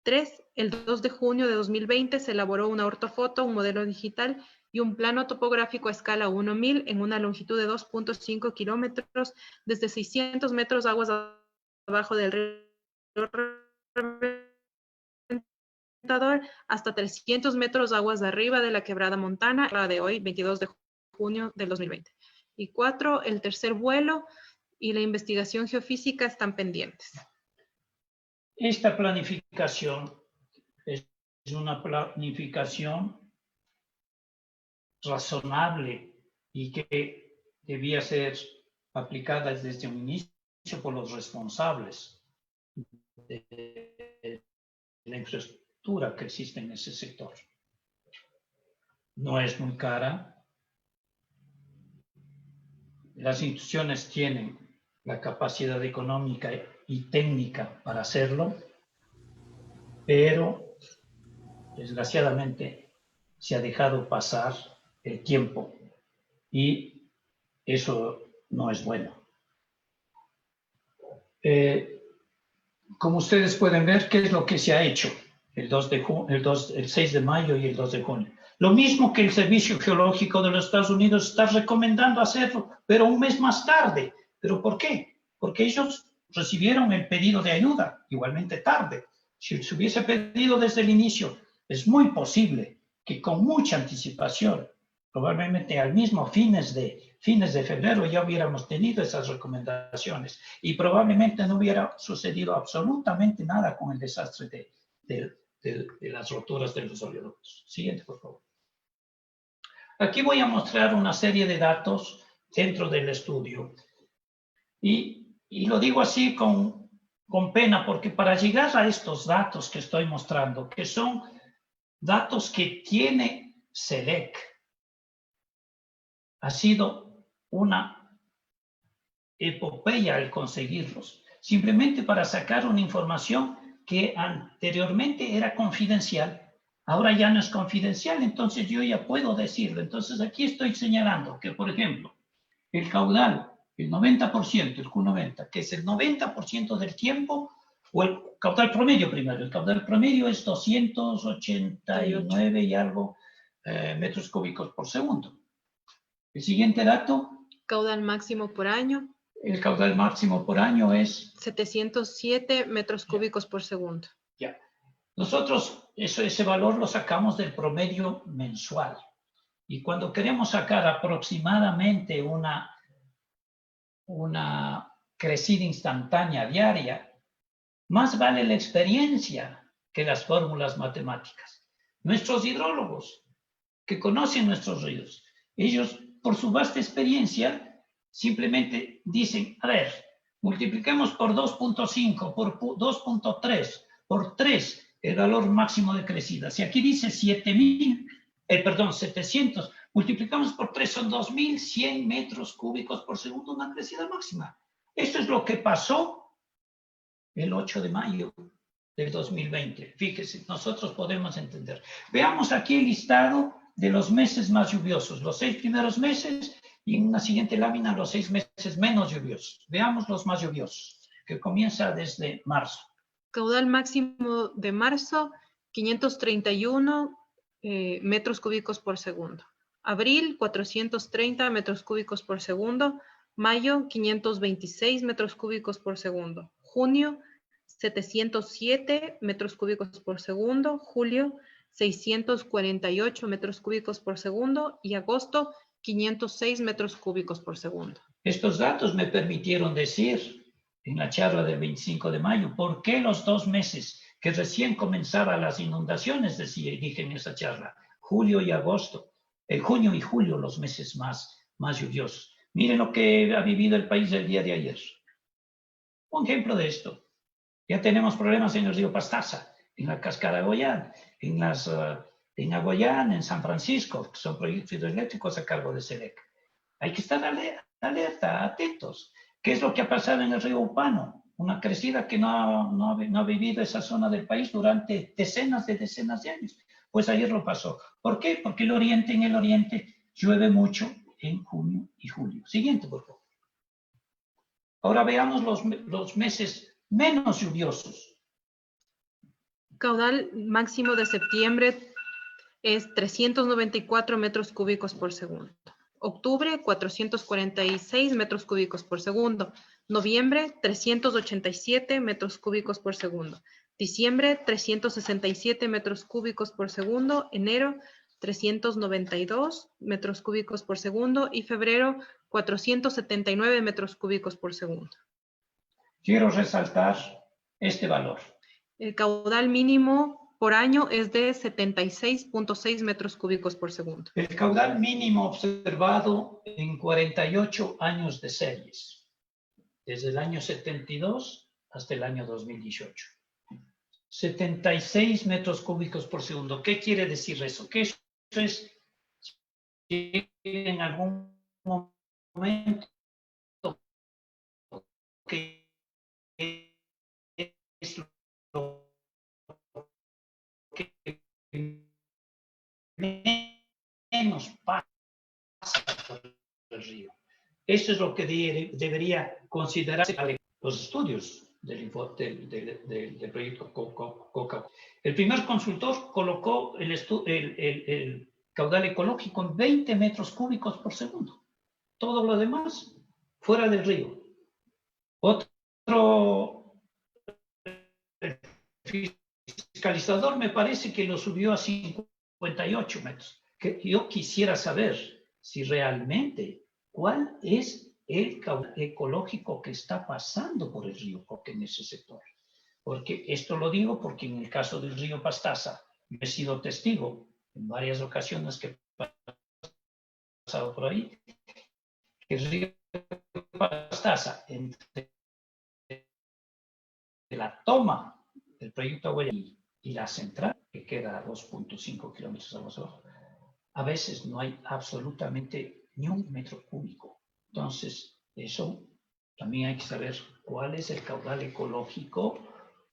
3. El 2 de junio de 2020 se elaboró una ortofoto, un modelo digital y un plano topográfico a escala 1000 en una longitud de 2.5 kilómetros desde 600 metros de aguas abajo del río Reventador hasta 300 metros de aguas de arriba de la quebrada Montana, la de hoy, 22 de junio del 2020. Y 4. El tercer vuelo y la investigación geofísica están pendientes. Esta planificación es una planificación razonable y que debía ser aplicada desde un inicio por los responsables de la infraestructura que existe en ese sector. No es muy cara. Las instituciones tienen la capacidad económica y técnica para hacerlo, pero desgraciadamente se ha dejado pasar el tiempo y eso no es bueno. Como ustedes pueden ver, ¿qué es lo que se ha hecho el 6 de mayo y el 2 de junio? Lo mismo que el Servicio Geológico de los Estados Unidos está recomendando hacerlo, pero un mes más tarde. ¿Pero por qué? Porque ellos recibieron el pedido de ayuda igualmente tarde. Si se hubiese pedido desde el inicio, es muy posible que con mucha anticipación, probablemente al mismo fines de febrero ya hubiéramos tenido esas recomendaciones y probablemente no hubiera sucedido absolutamente nada con el desastre de las roturas de los oleoductos. Siguiente, por favor. Aquí voy a mostrar una serie de datos dentro del estudio y lo digo así con pena porque para llegar a estos datos que estoy mostrando, que son datos que tiene SELEC, ha sido una epopeya el conseguirlos, simplemente para sacar una información que anteriormente era confidencial, ahora ya no es confidencial, entonces yo ya puedo decirlo. Entonces aquí estoy señalando que, por ejemplo, el caudal, el 90%, el Q90, que es el 90% del tiempo, o el caudal promedio primero, el caudal promedio es 289 y algo metros cúbicos por segundo. El siguiente dato. Caudal máximo por año. El caudal máximo por año es 707 metros cúbicos por segundo. Ya. Nosotros ese valor lo sacamos del promedio mensual. Y cuando queremos sacar aproximadamente una crecida instantánea diaria, más vale la experiencia que las fórmulas matemáticas. Nuestros hidrólogos que conocen nuestros ríos, ellos por su vasta experiencia simplemente dicen, a ver, multipliquemos por 2.5, por 2.3, por 3 el valor máximo de crecida. Si aquí dice 700, multiplicamos por 3 son 2.100 metros cúbicos por segundo, una crecida máxima. Esto es lo que pasó el 8 de mayo del 2020. Fíjese, nosotros podemos entender. Veamos aquí el listado de los meses más lluviosos, los 6 primeros meses y en una siguiente lámina los 6 meses menos lluviosos. Veamos los más lluviosos, que comienza desde marzo. Caudal máximo de marzo, 531 metros cúbicos por segundo. Abril, 430 metros cúbicos por segundo. Mayo, 526 metros cúbicos por segundo. Junio, 707 metros cúbicos por segundo. Julio, 648 metros cúbicos por segundo. Y agosto, 506 metros cúbicos por segundo. Estos datos me permitieron decir en la charla del 25 de mayo por qué los 2 meses que recién comenzaban las inundaciones, dije en esa charla, julio y agosto, junio y julio los meses más lluviosos. Miren lo que ha vivido el país el día de ayer. Un ejemplo de esto. Ya tenemos problemas en el río Pastaza, en la cascada Goyán, en Agoyán, en San Francisco, que son proyectos hidroeléctricos a cargo de SELEC. Hay que estar alerta, atentos. ¿Qué es lo que ha pasado en el río Upano? una crecida que no ha vivido esa zona del país durante decenas de años. Pues ayer lo pasó. ¿Por qué? Porque en el oriente llueve mucho en junio y julio. Siguiente, por favor. Ahora veamos los meses menos lluviosos. Caudal máximo de septiembre es 394 metros cúbicos por segundo. Octubre, 446 metros cúbicos por segundo. Noviembre, 387 metros cúbicos por segundo. Diciembre, 367 metros cúbicos por segundo. Enero, 392 metros cúbicos por segundo. Y febrero, 479 metros cúbicos por segundo. Quiero resaltar este valor. El caudal mínimo por año es de 76.6 metros cúbicos por segundo. El caudal mínimo observado en 48 años de series, desde el año 72 hasta el año 2018. 76 metros cúbicos por segundo. ¿Qué quiere decir eso? Que eso es que en algún momento que es lo que menos pasa por el río. Eso es lo que debería considerarse los estudios del proyecto Coca. El primer consultor colocó el caudal ecológico en 20 metros cúbicos por segundo. Todo lo demás fuera del río. Otro fiscalizador me parece que lo subió a 58 metros. Yo quisiera saber si realmente cuál es el caudal ecológico que está pasando por el río Coca en ese sector. Porque esto lo digo porque en el caso del río Pastaza, yo he sido testigo en varias ocasiones que he pasado por ahí, que el río Pastaza, entre la toma del proyecto Aguayaki y la central, que queda a 2.5 kilómetros aguas abajo, a veces no hay absolutamente ni un metro cúbico. Entonces, eso también hay que saber cuál es el caudal ecológico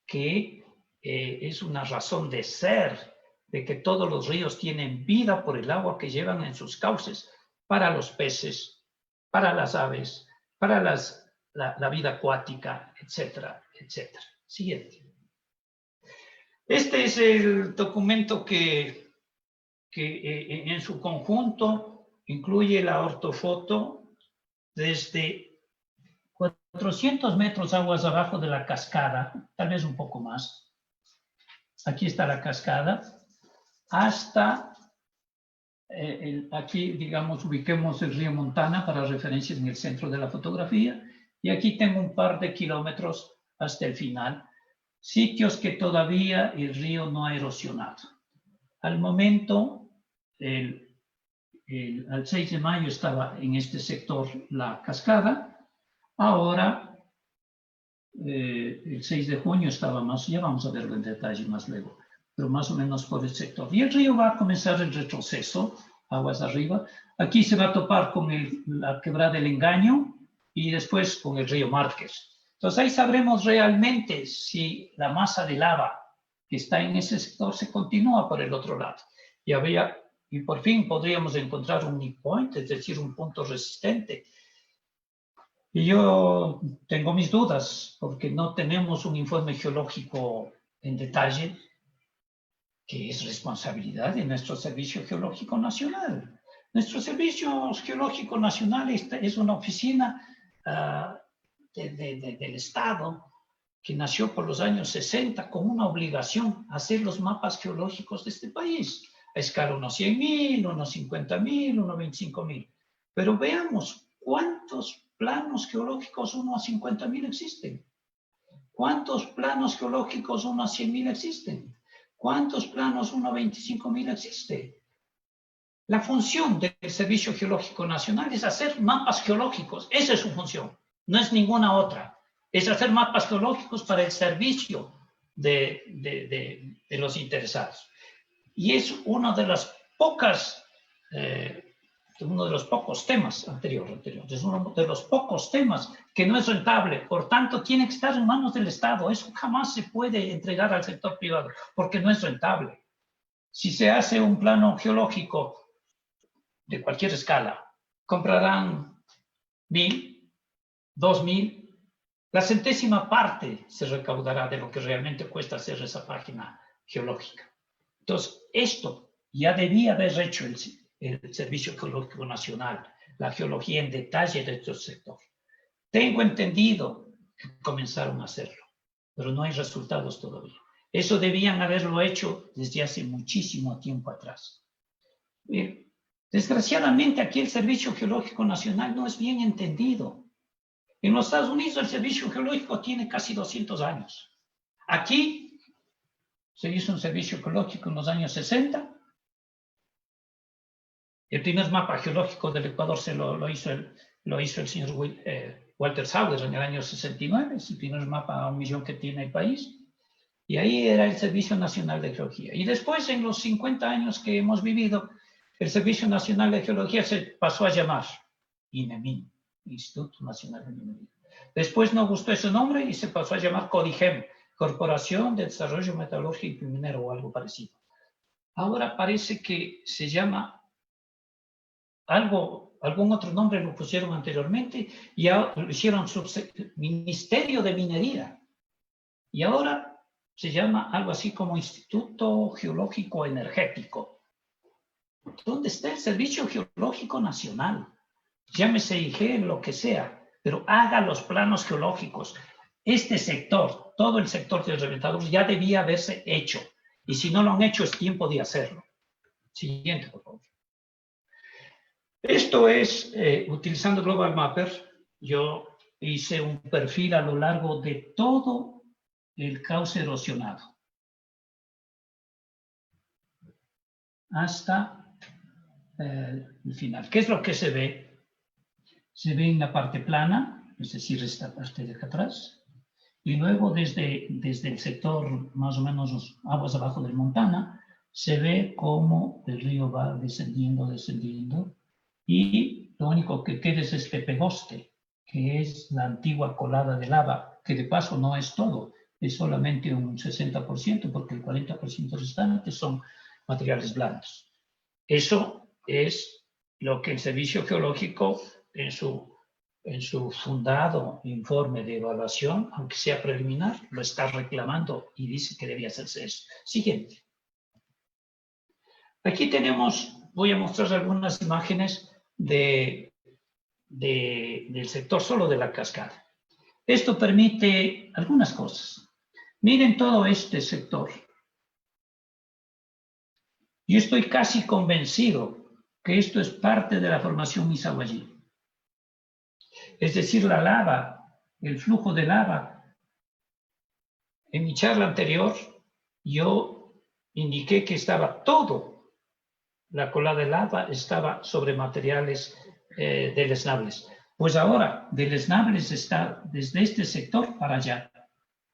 que es una razón de ser, de que todos los ríos tienen vida por el agua que llevan en sus cauces, para los peces, para las aves, para la vida acuática, etcétera, etcétera. Siguiente. Este es el documento que en su conjunto incluye la ortofoto desde 400 metros aguas abajo de la cascada, tal vez un poco más. Aquí está la cascada, hasta aquí, digamos, ubiquemos el río Montana para referencia en el centro de la fotografía, y aquí tengo un par de kilómetros hasta el final, sitios que todavía el río no ha erosionado. Al momento, al 6 de mayo estaba en este sector la cascada, ahora el 6 de junio estaba más, ya vamos a verlo en detalle más luego, pero más o menos por el sector. Y el río va a comenzar el retroceso, aguas arriba. Aquí se va a topar con la quebrada del Engaño y después con el río Márquez. Entonces ahí sabremos realmente si la masa de lava que está en ese sector se continúa por el otro lado. Y por fin podríamos encontrar un knee point, es decir, un punto resistente. Y yo tengo mis dudas, porque no tenemos un informe geológico en detalle, que es responsabilidad de nuestro Servicio Geológico Nacional. Nuestro Servicio Geológico Nacional es una oficina del Estado que nació por los años 60 con una obligación a hacer los mapas geológicos de este país, a escala unos 100.000, unos 50.000, unos 25.000. Pero veamos cuántos planos geológicos 1 a 50.000 existen. ¿Cuántos planos geológicos 1 a 100.000 existen? ¿Cuántos planos 1 a 25.000 existen? La función del Servicio Geológico Nacional es hacer mapas geológicos. Esa es su función, no es ninguna otra. Es hacer mapas geológicos para el servicio de los interesados. Y es una de las pocas uno de los pocos temas es uno de los pocos temas que no es rentable, por tanto tiene que estar en manos del Estado. Eso jamás se puede entregar al sector privado porque no es rentable. Si se hace un plano geológico de cualquier escala, comprarán 1.000, 2.000, la centésima parte se recaudará de lo que realmente cuesta hacer esa página geológica. Entonces, esto ya debía haber hecho el Servicio Geológico Nacional, la geología en detalle de este sector. Tengo entendido que comenzaron a hacerlo, pero no hay resultados todavía. Eso debían haberlo hecho desde hace muchísimo tiempo atrás. Desgraciadamente, aquí el Servicio Geológico Nacional no es bien entendido. En los Estados Unidos el Servicio Geológico tiene casi 200 años. Aquí se hizo un servicio geológico en los años 60. El primer mapa geológico del Ecuador lo hizo el señor Walter Sauer en el año 69, es el primer mapa a 1 millón que tiene el país. Y ahí era el Servicio Nacional de Geología. Y después, en los 50 años que hemos vivido, el Servicio Nacional de Geología se pasó a llamar INEMIN, Instituto Nacional de Minería. Después no gustó ese nombre y se pasó a llamar CODIGEM, Corporación de Desarrollo Metalúrgico y Minero o algo parecido. Ahora parece que se llama algún otro nombre lo pusieron anteriormente y lo hicieron Ministerio de Minería. Y ahora se llama algo así como Instituto Geológico Energético. ¿Dónde está el Servicio Geológico Nacional? Llámese IG, lo que sea, pero haga los planos geológicos. Este sector, todo el sector de los reventadores ya debía haberse hecho. Y si no lo han hecho, es tiempo de hacerlo. Siguiente, por favor. Esto es, utilizando Global Mapper, yo hice un perfil a lo largo de todo el cauce erosionado. Hasta el final. ¿Qué es lo que se ve? Se ve en la parte plana, es decir, esta parte de acá atrás. Y luego desde el sector, más o menos aguas abajo del Montana, se ve cómo el río va descendiendo. Y lo único que queda es este pegoste, que es la antigua colada de lava, que de paso no es todo, es solamente un 60%, porque el 40% restante son materiales blandos. Eso es lo que el Servicio Geológico, en su fundado informe de evaluación, aunque sea preliminar, lo está reclamando y dice que debía hacerse eso. Siguiente. Aquí tenemos, voy a mostrar algunas imágenes del sector solo de la cascada. Esto permite algunas cosas. Miren todo este sector. Yo estoy casi convencido que esto es parte de la formación Misaguallí. Es decir, la lava, el flujo de lava. En mi charla anterior, yo indiqué que estaba todo, la colada de lava estaba sobre materiales deleznables. Pues ahora, deleznables está desde este sector para allá.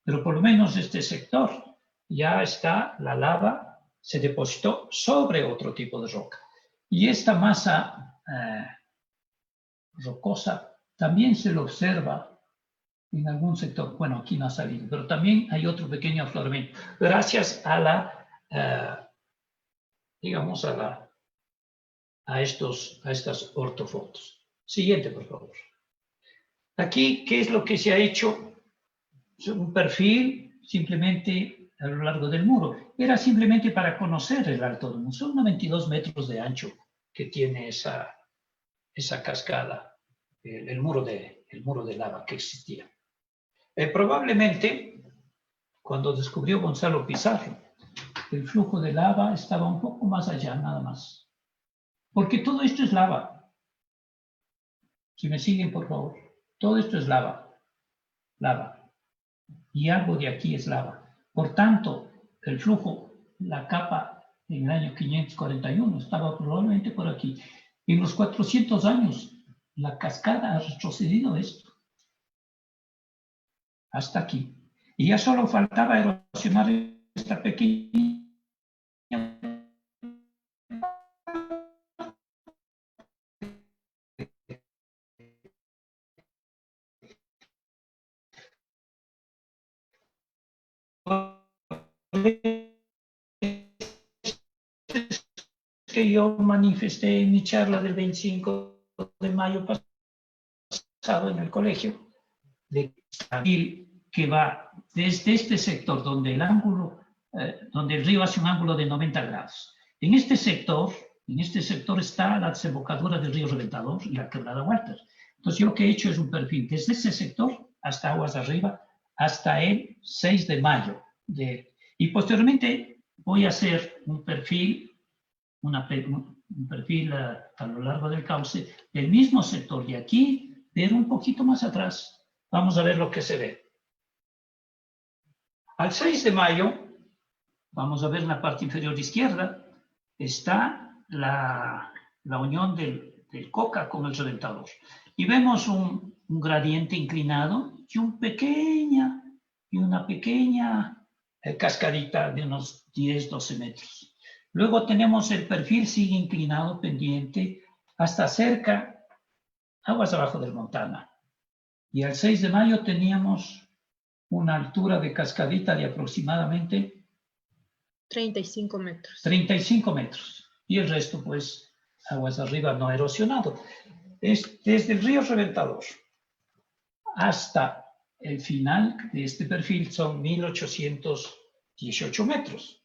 Pero por lo menos este sector ya está, la lava se depositó sobre otro tipo de roca. Y esta masa rocosa también se lo observa en algún sector. Bueno, aquí no ha salido, pero también hay otro pequeño afloramiento. Gracias a la, digamos, a estas ortofotos. Siguiente, por favor. Aquí, ¿qué es lo que se ha hecho? Un perfil simplemente a lo largo del muro. Era simplemente para conocer el alto del muro. Son 92 metros de ancho que tiene esa cascada, el muro de lava que existía. Probablemente, cuando descubrió Gonzalo Pizarro, el flujo de lava estaba un poco más allá, nada más. Porque todo esto es lava. Si me siguen, por favor. Todo esto es lava. Lava. Y algo de aquí es lava. Por tanto, el flujo, la capa en el año 541 estaba probablemente por aquí. En los 400 años, la cascada ha retrocedido esto. Hasta aquí. Y ya solo faltaba erosionar esta pequeña que yo manifesté en mi charla del 25 de mayo pasado en el colegio, de que va desde este sector donde el ángulo, donde el río hace un ángulo de 90 grados. En este sector está la desembocadura del río Reventador y la quebrada Walter. Entonces, yo lo que he hecho es un perfil desde ese sector hasta aguas de arriba, hasta el 6 de mayo. Y posteriormente voy a hacer un perfil, un perfil a lo largo del cauce del mismo sector de aquí, pero un poquito más atrás. Vamos a ver lo que se ve. Al 6 de mayo, vamos a ver en la parte inferior izquierda, está la unión del Coca con el Reventador. Y vemos un gradiente inclinado y una pequeña cascadita de unos 10-12 metros. Luego tenemos el perfil, sigue inclinado, pendiente, hasta cerca, aguas abajo del Montana. Y al 6 de mayo teníamos una altura de cascadita de aproximadamente 35 metros. 35 metros. Y el resto, pues, aguas arriba no erosionado. Desde el río Reventador hasta el final de este perfil son 1818 metros.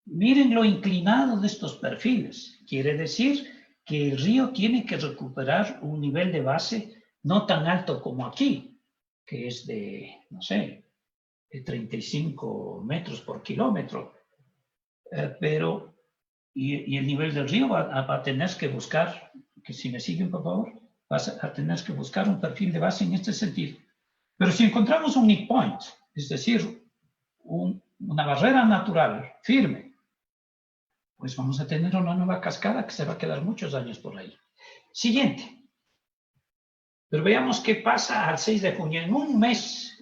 Miren lo inclinado de estos perfiles. Quiere decir que el río tiene que recuperar un nivel de base no tan alto como aquí, que es de, no sé, de 35 metros por kilómetro. Pero, y el nivel del río va a tener que buscar, que si me siguen por favor, vas a tener que buscar un perfil de base en este sentido. Pero si encontramos un neck point, es decir, una barrera natural firme, pues vamos a tener una nueva cascada que se va a quedar muchos años por ahí. Siguiente. Pero veamos qué pasa al 6 de junio. En un mes,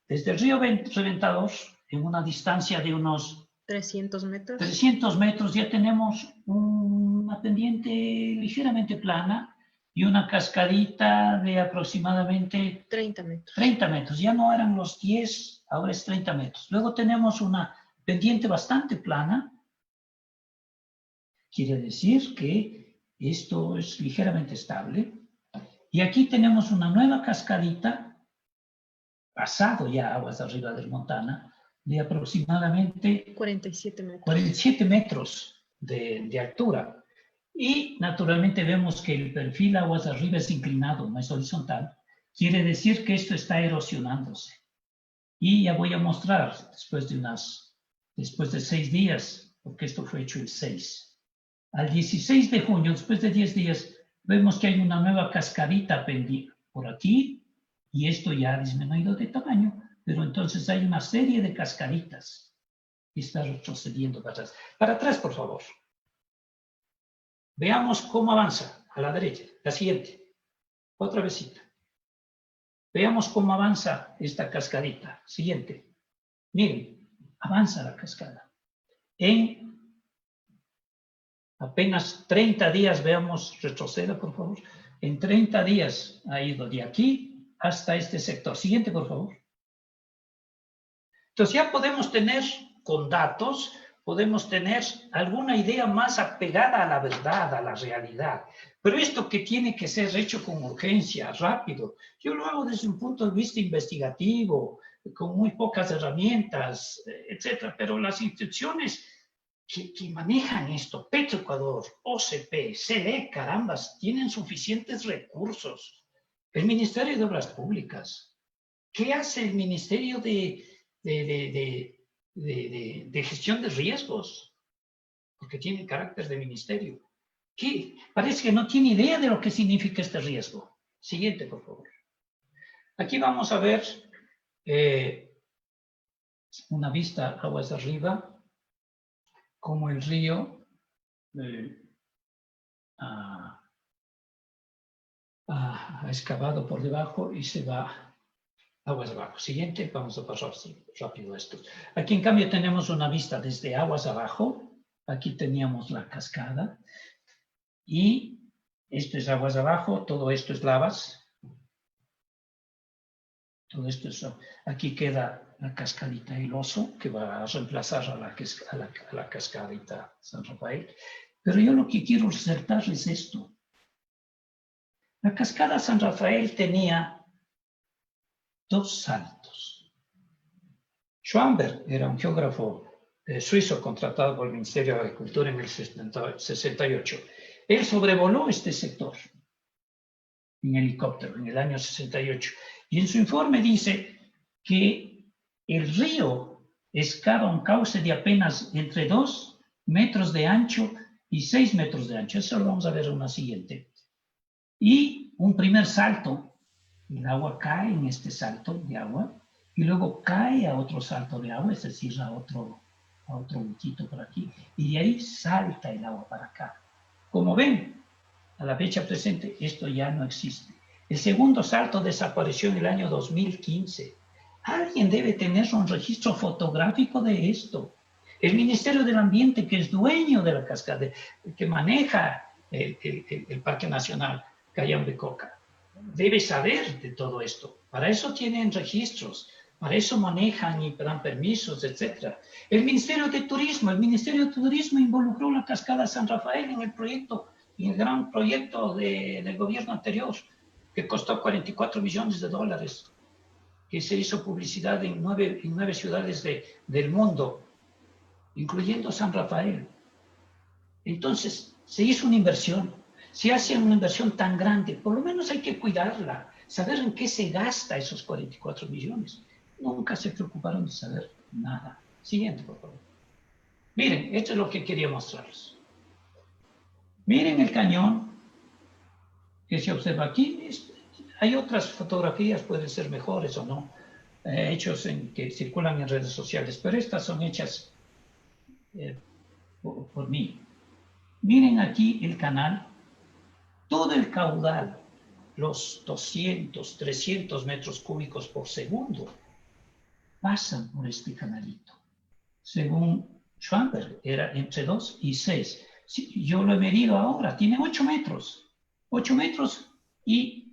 desde el río Reventador, en una distancia de unos 300 metros. 300 metros, ya tenemos una pendiente ligeramente plana y una cascadita de aproximadamente 30 metros. 30 metros. Ya no eran los 10, ahora es 30 metros. Luego tenemos una pendiente bastante plana. Quiere decir que esto es ligeramente estable. Y aquí tenemos una nueva cascadita, pasado ya aguas arriba del Montana, de aproximadamente 47 metros. 47 metros de altura. Y naturalmente vemos que el perfil aguas arriba es inclinado, no es horizontal. Quiere decir que esto está erosionándose. Y ya voy a mostrar después de 6 días, porque esto fue hecho el 6. Al 16 de junio, después de 10 días, vemos que hay una nueva cascadita pendida por aquí, y esto ya ha disminuido de tamaño, pero entonces hay una serie de cascaditas que está retrocediendo para atrás. Para atrás, por favor. Veamos cómo avanza a la derecha. La siguiente. Otra vesita. Veamos cómo avanza esta cascadita. Siguiente. Miren, avanza la cascada. En apenas 30 días, veamos, retroceda, por favor. En 30 días ha ido de aquí hasta este sector. Siguiente, por favor. Entonces ya podemos tener con datos, podemos tener alguna idea más apegada a la verdad, a la realidad. Pero esto que tiene que ser hecho con urgencia, rápido, yo lo hago desde un punto de vista investigativo, con muy pocas herramientas, etcétera. Pero las instituciones que manejan esto, Petroecuador, OCP, CDE, carambas, tienen suficientes recursos. El Ministerio de Obras Públicas. ¿Qué hace el Ministerio de Gestión de Riesgos? Porque tiene carácter de ministerio. ¿Qué? Parece que no tiene idea de lo que significa este riesgo. Siguiente, por favor. Aquí vamos a ver una vista aguas arriba, como el río ha excavado por debajo y se va aguas abajo. Siguiente, vamos a pasar rápido esto. Aquí en cambio tenemos una vista desde aguas abajo. Aquí teníamos la cascada y esto es aguas abajo, todo esto es lavas. Todo esto es, aquí queda la cascadita El Oso, que va a reemplazar a la cascadita San Rafael. Pero yo lo que quiero resaltar es esto. La cascada San Rafael tenía 2 saltos. Schwamberg era un geógrafo suizo contratado por el Ministerio de Agricultura en el 68. Él sobrevoló este sector en helicóptero en el año 68. Y en su informe dice que el río excava un cauce de apenas entre 2 metros de ancho y 6 metros de ancho. Eso lo vamos a ver en una siguiente. Y un primer salto, el agua cae en este salto de agua y luego cae a otro salto de agua, es decir, a otro huequito por aquí, y de ahí salta el agua para acá. Como ven, a la fecha presente, esto ya no existe. El segundo salto desapareció en el año 2015. Alguien debe tener un registro fotográfico de esto. El Ministerio del Ambiente, que es dueño de la cascada, que maneja el Parque Nacional Cayambe-Coca, debe saber de todo esto. Para eso tienen registros, para eso manejan y dan permisos, etc. El Ministerio de Turismo involucró la cascada San Rafael en el proyecto, en el gran proyecto del gobierno anterior, que costó $44 millones, que se hizo publicidad en 9 ciudades del mundo, incluyendo San Rafael. Entonces, se hizo una inversión. Si hacen una inversión tan grande, por lo menos hay que cuidarla, saber en qué se gasta esos 44 millones. Nunca se preocuparon de saber nada. Siguiente, por favor. Miren, esto es lo que quería mostrarles. Miren el cañón que se observa aquí. Hay otras fotografías, pueden ser mejores o no, hechos que circulan en redes sociales, pero estas son hechas por mí. Miren aquí el canal, todo el caudal, los 200, 300 metros cúbicos por segundo, pasan por este canalito. Según Schwamberg, era entre 2 y 6. Sí, yo lo he medido ahora, tiene 8 metros. 8 metros y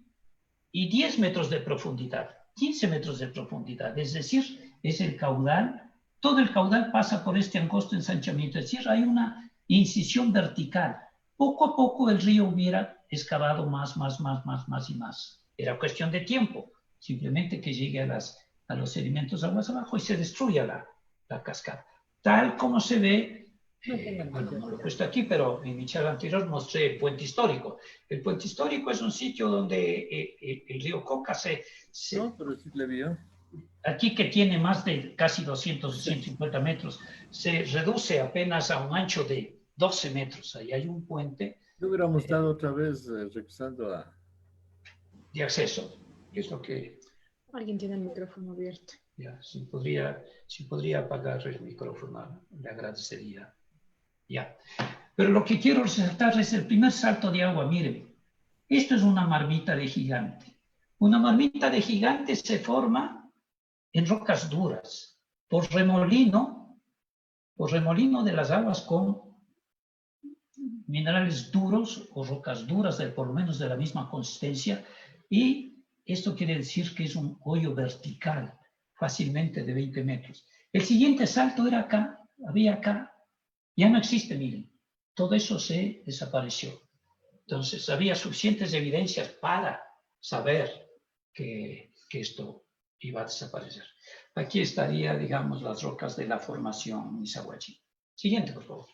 10 metros de profundidad, 15 metros de profundidad. Es decir, es el caudal, todo el caudal pasa por este angosto ensanchamiento. Es decir, hay una incisión vertical. Poco a poco el río hubiera excavado más y más. Era cuestión de tiempo, simplemente que llegue a los sedimentos aguas abajo y se destruya la cascada. Tal como se ve, bueno, no lo he puesto aquí, pero en mi charla anterior mostré el puente histórico. El puente histórico es un sitio donde el río Coca No, pero sí le vio. Aquí que tiene más de casi 250 metros, se reduce apenas a un ancho de 12 metros. Ahí hay un puente. Le hubiéramos estado otra vez regresando de acceso, que es lo que... Alguien tiene el micrófono abierto. Ya, si podría apagar el micrófono, le agradecería. Ya. Pero lo que quiero resaltar es el primer salto de agua. Miren, esto es una marmita de gigante. Una marmita de gigante se forma en rocas duras, por remolino de las aguas con minerales duros o rocas duras, por lo menos de la misma consistencia, y esto quiere decir que es un hoyo vertical, fácilmente de 20 metros. El siguiente salto era acá, había acá, ya no existe, miren, todo eso se desapareció. Entonces, había suficientes evidencias para saber que esto iba a desaparecer. Aquí estaría, digamos, las rocas de la formación Misahuachi. Siguiente, por favor.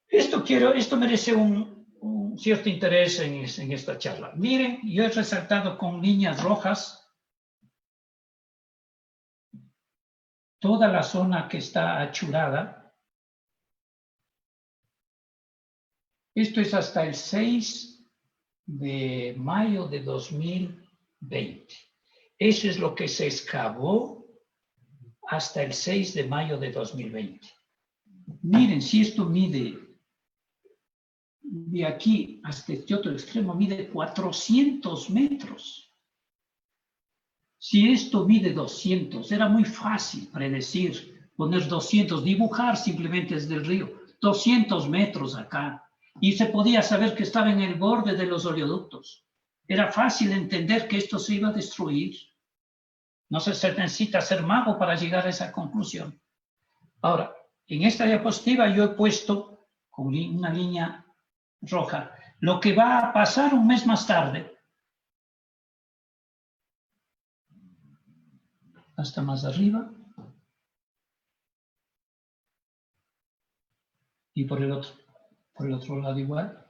Esto merece un cierto interés en esta charla. Miren, yo he resaltado con líneas rojas toda la zona que está achurada. Esto es hasta el 6 de mayo de 2020. Eso es lo que se excavó hasta el 6 de mayo de 2020. Miren, si esto mide de aquí hasta este otro extremo, mide 400 metros. Si esto mide 200, era muy fácil predecir, poner 200, dibujar simplemente desde el río, 200 metros acá. Y se podía saber que estaba en el borde de los oleoductos. Era fácil entender que esto se iba a destruir. No se necesita ser mago para llegar a esa conclusión. Ahora, en esta diapositiva yo he puesto con una línea roja lo que va a pasar un mes más tarde. Hasta más arriba. Y por el otro lado igual.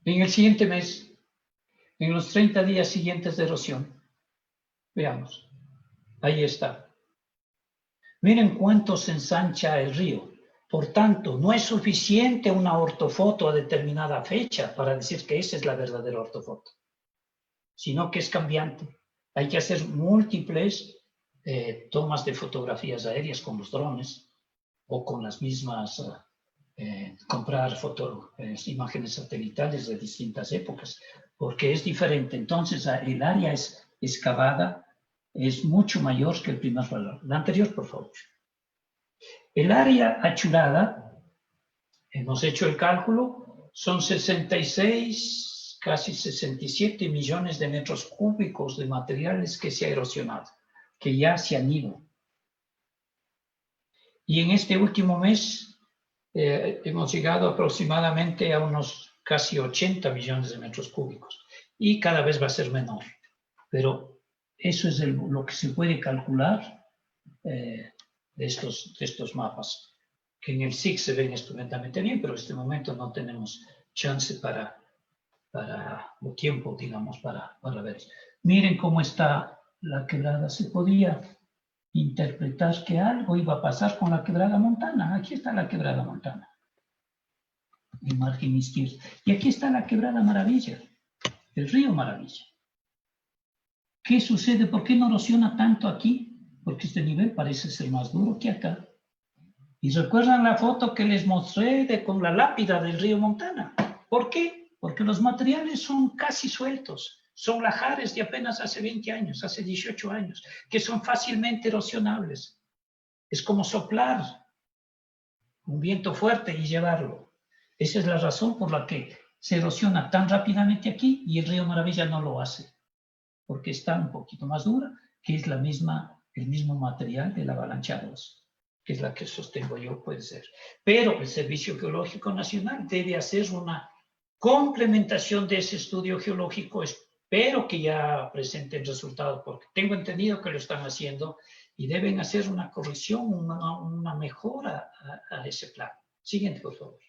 En el siguiente mes, en los 30 días siguientes de erosión. Veamos. Ahí está. Miren cuánto se ensancha el río. Por tanto, no es suficiente una ortofoto a determinada fecha para decir que esa es la verdadera ortofoto, sino que es cambiante. Hay que hacer múltiples tomas de fotografías aéreas con los drones o con las mismas, comprar imágenes satelitales de distintas épocas, porque es diferente. Entonces, el área excavada es mucho mayor que el primer valor. La anterior, por favor. El área achurada, hemos hecho el cálculo, son 66, casi 67 millones de metros cúbicos de materiales que se ha erosionado, que ya se han ido. Y en este último mes hemos llegado aproximadamente a unos casi 80 millones de metros cúbicos. Y cada vez va a ser menor. Pero eso es lo que se puede calcular de estos mapas, que en el SIG se ven estupendamente bien, pero en este momento no tenemos chance o tiempo, digamos, para ver. Miren cómo está la quebrada. Se podía interpretar que algo iba a pasar con la quebrada Montana. Aquí está la quebrada Montana, en margen izquierdo. Y aquí está la quebrada Maravilla, el río Maravilla. ¿Qué sucede? ¿Por qué no erosiona tanto aquí? Porque este nivel parece ser más duro que acá. ¿Y recuerdan la foto que les mostré con la lápida del río Montana? ¿Por qué? Porque los materiales son casi sueltos. Son lajares de apenas hace 20 años, hace 18 años, que son fácilmente erosionables. Es como soplar un viento fuerte y llevarlo. Esa es la razón por la que se erosiona tan rápidamente aquí y el río Maravilla no lo hace, porque está un poquito más dura, que es el mismo material de la avalancha 2, que es la que sostengo yo, puede ser. Pero el Servicio Geológico Nacional debe hacer una complementación de ese estudio geológico. Espero que ya presenten resultados, porque tengo entendido que lo están haciendo y deben hacer una corrección, una mejora a ese plan. Siguiente, por favor.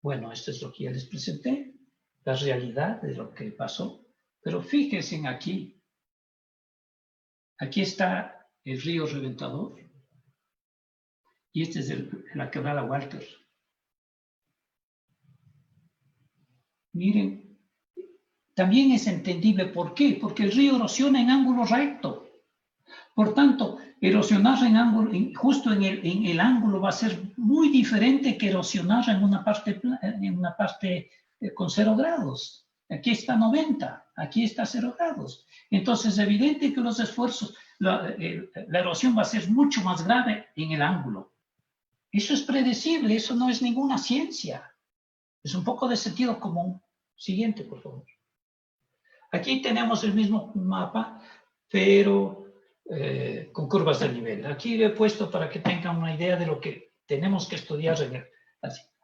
Bueno, esto es lo que ya les presenté, la realidad de lo que pasó. Pero fíjense aquí. Aquí está el río Reventador y este es la quebrada Walter. Miren, también es entendible por qué, porque el río erosiona en ángulo recto. Por tanto, erosionar justo en el ángulo va a ser muy diferente que erosionar en una parte con 0 grados. Aquí está 90, aquí está 0 grados. Entonces, es evidente que los esfuerzos, la erosión va a ser mucho más grave en el ángulo. Eso es predecible, eso no es ninguna ciencia. Es un poco de sentido común. Siguiente, por favor. Aquí tenemos el mismo mapa, pero con curvas de nivel. Aquí lo he puesto para que tengan una idea de lo que tenemos que estudiar.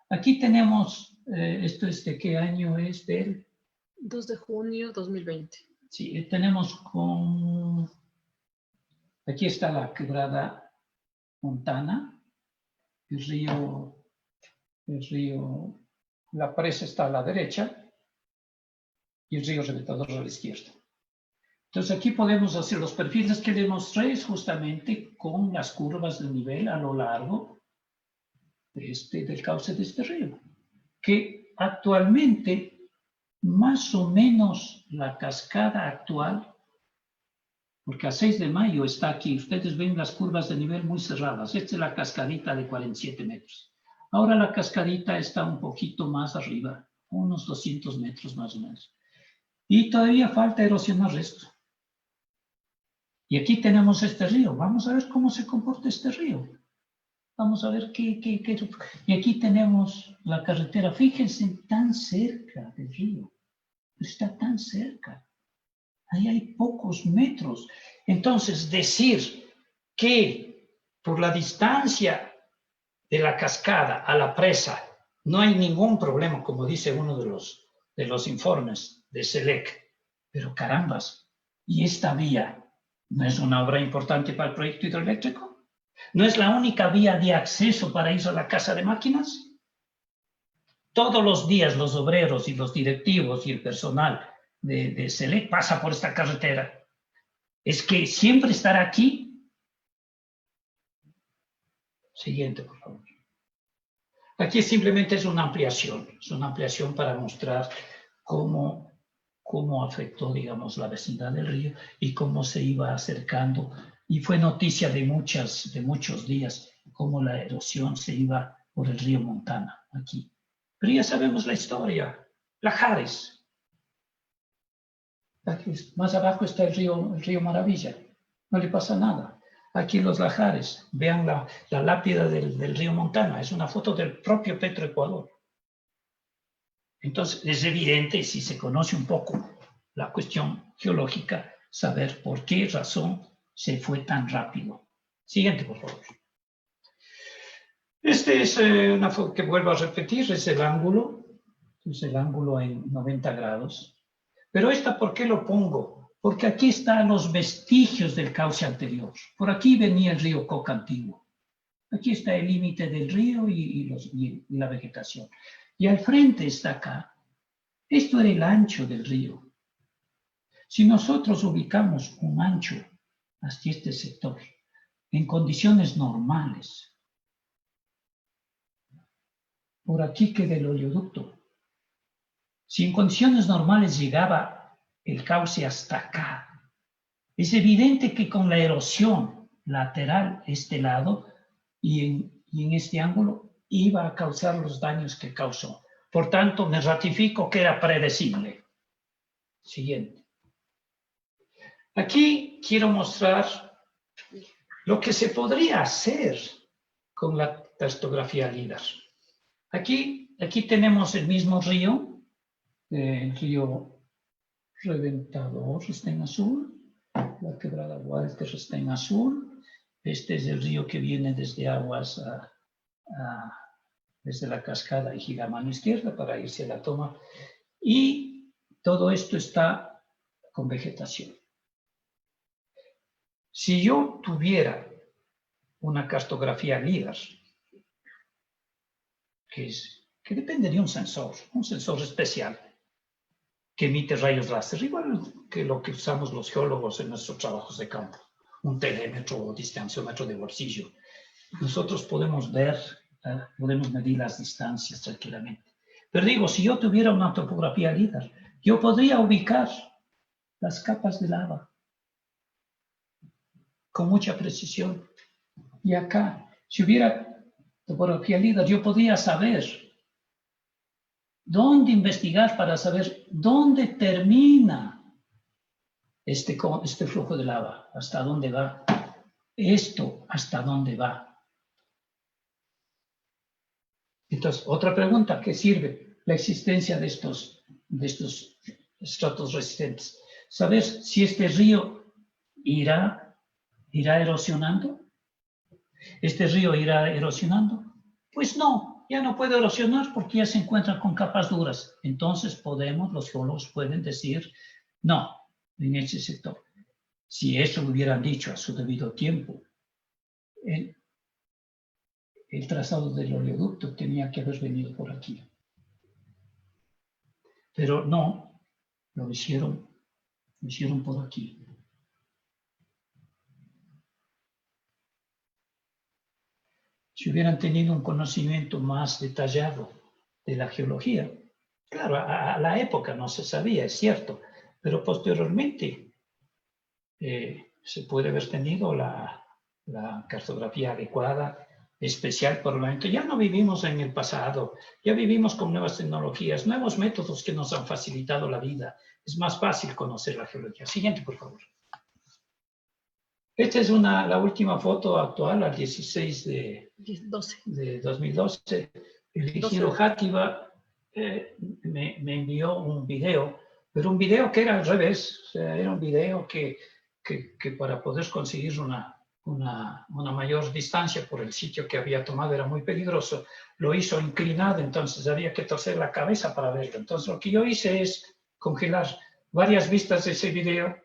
Aquí tenemos, esto es de qué año es, del 2 de junio 2020. Sí, tenemos aquí está la quebrada Montana, el río, la presa está a la derecha y el río Reventador a la izquierda. Entonces aquí podemos hacer los perfiles que les mostré justamente con las curvas de nivel a lo largo del cauce de este río, que actualmente más o menos la cascada actual, porque a 6 de mayo está aquí, ustedes ven las curvas de nivel muy cerradas. Esta es la cascadita de 47 metros. Ahora la cascadita está un poquito más arriba, unos 200 metros más o menos. Y todavía falta erosionar esto. Y aquí tenemos este río. Vamos a ver cómo se comporta este río. Vamos a ver qué. Y aquí tenemos la carretera. Fíjense, tan cerca del río. Está tan cerca. ahí hay pocos metros. Entonces, decir que por la distancia de la cascada a la presa no hay ningún problema, como dice uno de los informes de SELEC, pero carambas, ¿y esta vía no es una obra importante para el proyecto hidroeléctrico? ¿No es la única vía de acceso para ir a la casa de máquinas? Todos los días los obreros y los directivos y el personal de SELEC pasa por esta carretera. ¿Es que siempre estará aquí? Siguiente, por favor. Aquí simplemente es una ampliación para mostrar cómo afectó, digamos, la vecindad del río y cómo se iba acercando. Y fue noticia de muchos días cómo la erosión se iba por el río Montana, aquí. Pero ya sabemos la historia. Lajares. Aquí, más abajo está el río Maravilla. No le pasa nada. Aquí los lajares. Vean la lápida del río Montana. Es una foto del propio Petroecuador. Entonces, es evidente, si se conoce un poco la cuestión geológica, saber por qué razón se fue tan rápido. Siguiente, por favor. Este es una foto que vuelvo a repetir, es el ángulo. Es el ángulo en 90 grados. Pero esta, ¿por qué lo pongo? Porque aquí están los vestigios del cauce anterior. Por aquí venía el río Coca antiguo. Aquí está el límite del río y la vegetación. Y al frente está acá. Esto era el ancho del río. Si nosotros ubicamos un ancho hasta este sector, en condiciones normales, por aquí queda el oleoducto. Si en condiciones normales llegaba el cauce hasta acá, es evidente que con la erosión lateral, este lado, y en este ángulo, iba a causar los daños que causó. Por tanto, me ratifico que era predecible. Siguiente. Aquí quiero mostrar lo que se podría hacer con la cartografía LIDAR. Aquí tenemos el mismo río, el río Reventador está en azul, la quebrada Walter está en azul, este es el río que viene desde Aguas desde la cascada y gira a mano izquierda para irse a la toma, y todo esto está con vegetación. Si yo tuviera una cartografía LIDAR, que depende de un sensor especial, que emite rayos láser, igual que lo que usamos los geólogos en nuestros trabajos de campo, un telémetro o distanciómetro de bolsillo. Nosotros podemos ver, podemos medir las distancias tranquilamente. Pero digo, si yo tuviera una topografía LIDAR, yo podría ubicar las capas de lava con mucha precisión. Y acá, si hubiera topografía LIDAR, yo podría saber dónde investigar para saber dónde termina este flujo de lava, hasta dónde va, esto hasta dónde va. Entonces, otra pregunta, ¿qué sirve la existencia de estos estratos resistentes? Saber si este río irá erosionando. ¿Este río irá erosionando? Pues no. Ya no puede erosionar porque ya se encuentran con capas duras. Entonces los geólogos pueden decir, no, en ese sector. Si eso lo hubieran dicho a su debido tiempo, el trazado del oleoducto tenía que haber venido por aquí. Pero no, lo hicieron por aquí. Si hubieran tenido un conocimiento más detallado de la geología, claro, a la época no se sabía, es cierto, pero posteriormente se puede haber tenido la cartografía adecuada, especial por el momento. Ya no vivimos en el pasado, ya vivimos con nuevas tecnologías, nuevos métodos que nos han facilitado la vida. Es más fácil conocer la geología. Siguiente, por favor. Esta es la última foto actual, al 16 de 2012. El ingeniero Játiva me envió un video Pero un video que era al revés, o sea, era un video que para poder conseguir una mayor distancia por el sitio que había tomado era muy peligroso, lo hizo inclinado, entonces había que torcer la cabeza para verlo. Entonces lo que yo hice es congelar varias vistas de ese video,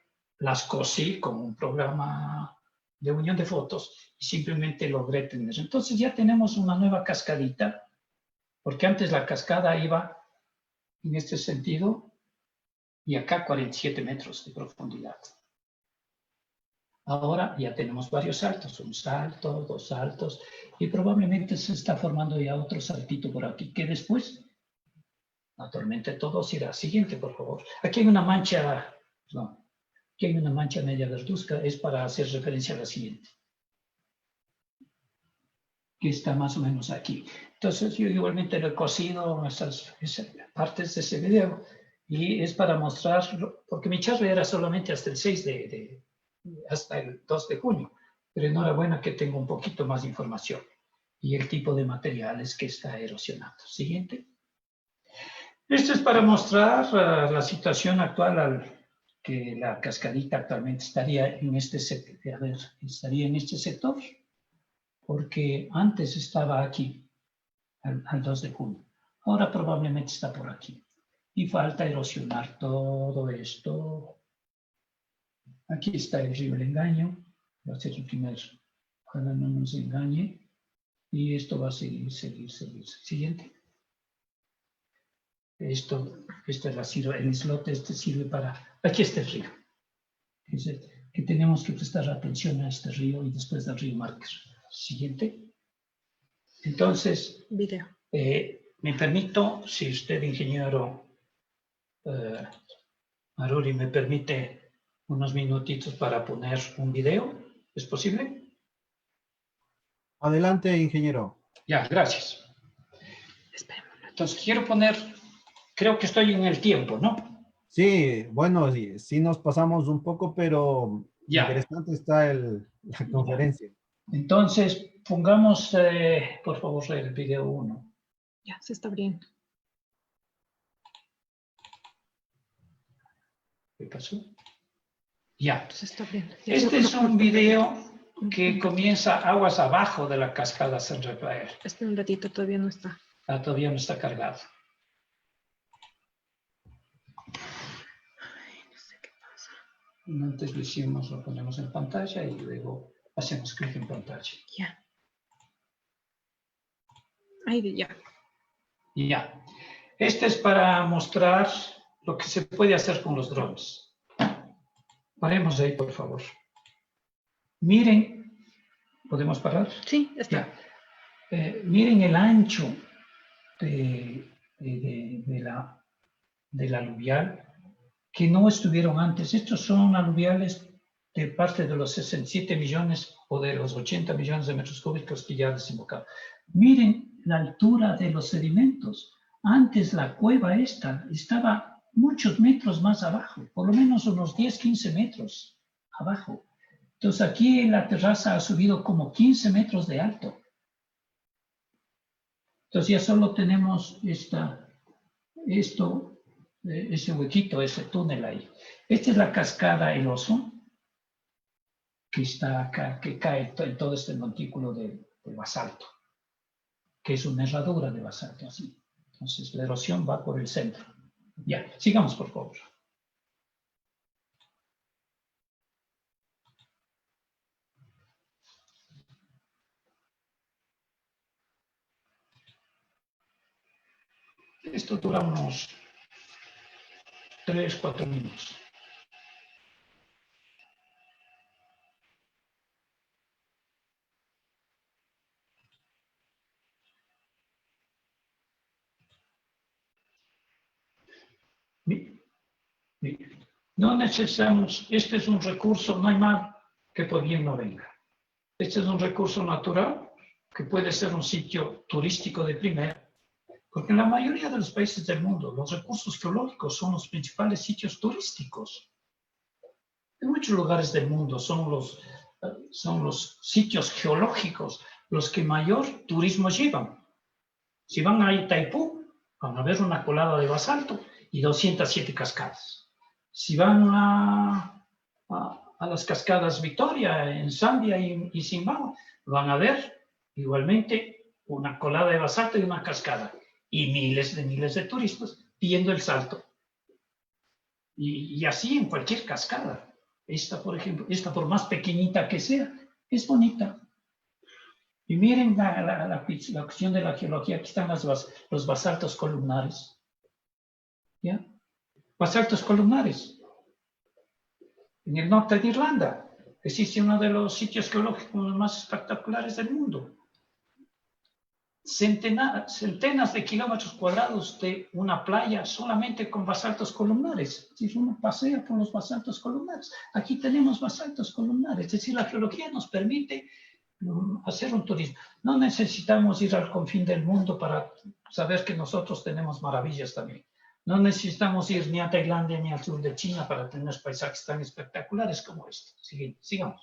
las cosí con un programa de unión de fotos y simplemente logré tener. Entonces ya tenemos una nueva cascadita, porque antes la cascada iba en este sentido y acá 47 metros de profundidad. Ahora ya tenemos varios saltos, un salto, dos saltos, y probablemente se está formando ya otro saltito por aquí, que después, naturalmente todo será. Siguiente, por favor. Aquí hay una mancha, no, aquí hay una mancha media verduzca, es para hacer referencia a la siguiente, que está más o menos aquí. Entonces yo igualmente lo he cosido esas partes de ese video, y es para mostrar, porque mi charla era solamente hasta el 6 hasta el 2 de junio, pero enhorabuena que tengo un poquito más de información y el tipo de materiales que está erosionando. Siguiente. Esto es para mostrar la situación actual, que la cascadita actualmente estaría en este sector, porque antes estaba aquí, al 2 de junio. Ahora probablemente está por aquí. Y falta erosionar todo esto. Aquí está el río El Engaño, va a ser el primer, ojalá no nos engañe, y esto va a seguir. Siguiente. Esto es el islote, este sirve para, aquí está el río. Es que tenemos que prestar atención a este río y después del río Márquez. Siguiente. Entonces, Video. me permito, si usted, ingeniero Maruri, me permite unos minutitos para poner un video. ¿Es posible? Adelante, ingeniero. Ya, gracias. Entonces quiero poner, creo que estoy en el tiempo, ¿no? Sí, bueno, sí nos pasamos un poco, pero Ya. interesante está la conferencia. Entonces, pongamos, por favor, el video 1. Ya, se está abriendo. ¿Qué pasó? Ya. Se está abriendo. Este es un video que comienza aguas abajo de la cascada San Rafael. Espera un ratito, todavía no está. Todavía no está cargado. Ay, no sé qué pasa. Antes lo hicimos, lo ponemos en pantalla y luego hacemos clic en pantalla. Ya. Ahí ya. Ya. Este es para mostrar lo que se puede hacer con los drones. Paremos ahí, por favor. Miren, ¿podemos parar? Sí, está. Miren el ancho del aluvial que no estuvieron antes. Estos son aluviales de parte de los 67 millones o de los 80 millones de metros cúbicos que ya desembocaron. Miren la altura de los sedimentos. Antes la cueva esta estaba muchos metros más abajo, por lo menos unos 10, 15 metros abajo. Entonces aquí la terraza ha subido como 15 metros de alto. Entonces ya solo tenemos ese huequito, ese túnel ahí. Esta es la cascada El Oso, que está acá, que cae en todo este montículo de basalto, que es una herradura de basalto así. Entonces la erosión va por el centro. Ya, sigamos por favor. Esto dura unos 3, 4 minutos. No necesitamos, este es un recurso, no hay mal que por bien no venga. Este es un recurso natural que puede ser un sitio turístico de primera, porque en la mayoría de los países del mundo los recursos geológicos son los principales sitios turísticos. En muchos lugares del mundo son los sitios geológicos los que mayor turismo llevan. Si van a Itaipú, van a ver una colada de basalto y 207 cascadas. Si van a las cascadas Victoria en Zambia y Zimbabue, van a ver igualmente una colada de basalto y una cascada. Y miles de turistas viendo el salto. Y así en cualquier cascada. Esta, por ejemplo, por más pequeñita que sea, es bonita. Y miren la cuestión de la geología. Aquí están los basaltos columnares. ¿Ya? Basaltos columnares. En el norte de Irlanda existe uno de los sitios geológicos más espectaculares del mundo. Centenas de kilómetros cuadrados de una playa solamente con basaltos columnares. Es decir, uno pasea por los basaltos columnares. Aquí tenemos basaltos columnares. Es decir, la geología nos permite hacer un turismo. No necesitamos ir al confín del mundo para saber que nosotros tenemos maravillas también. No necesitamos ir ni a Tailandia ni al sur de China para tener paisajes tan espectaculares como este. Sigamos.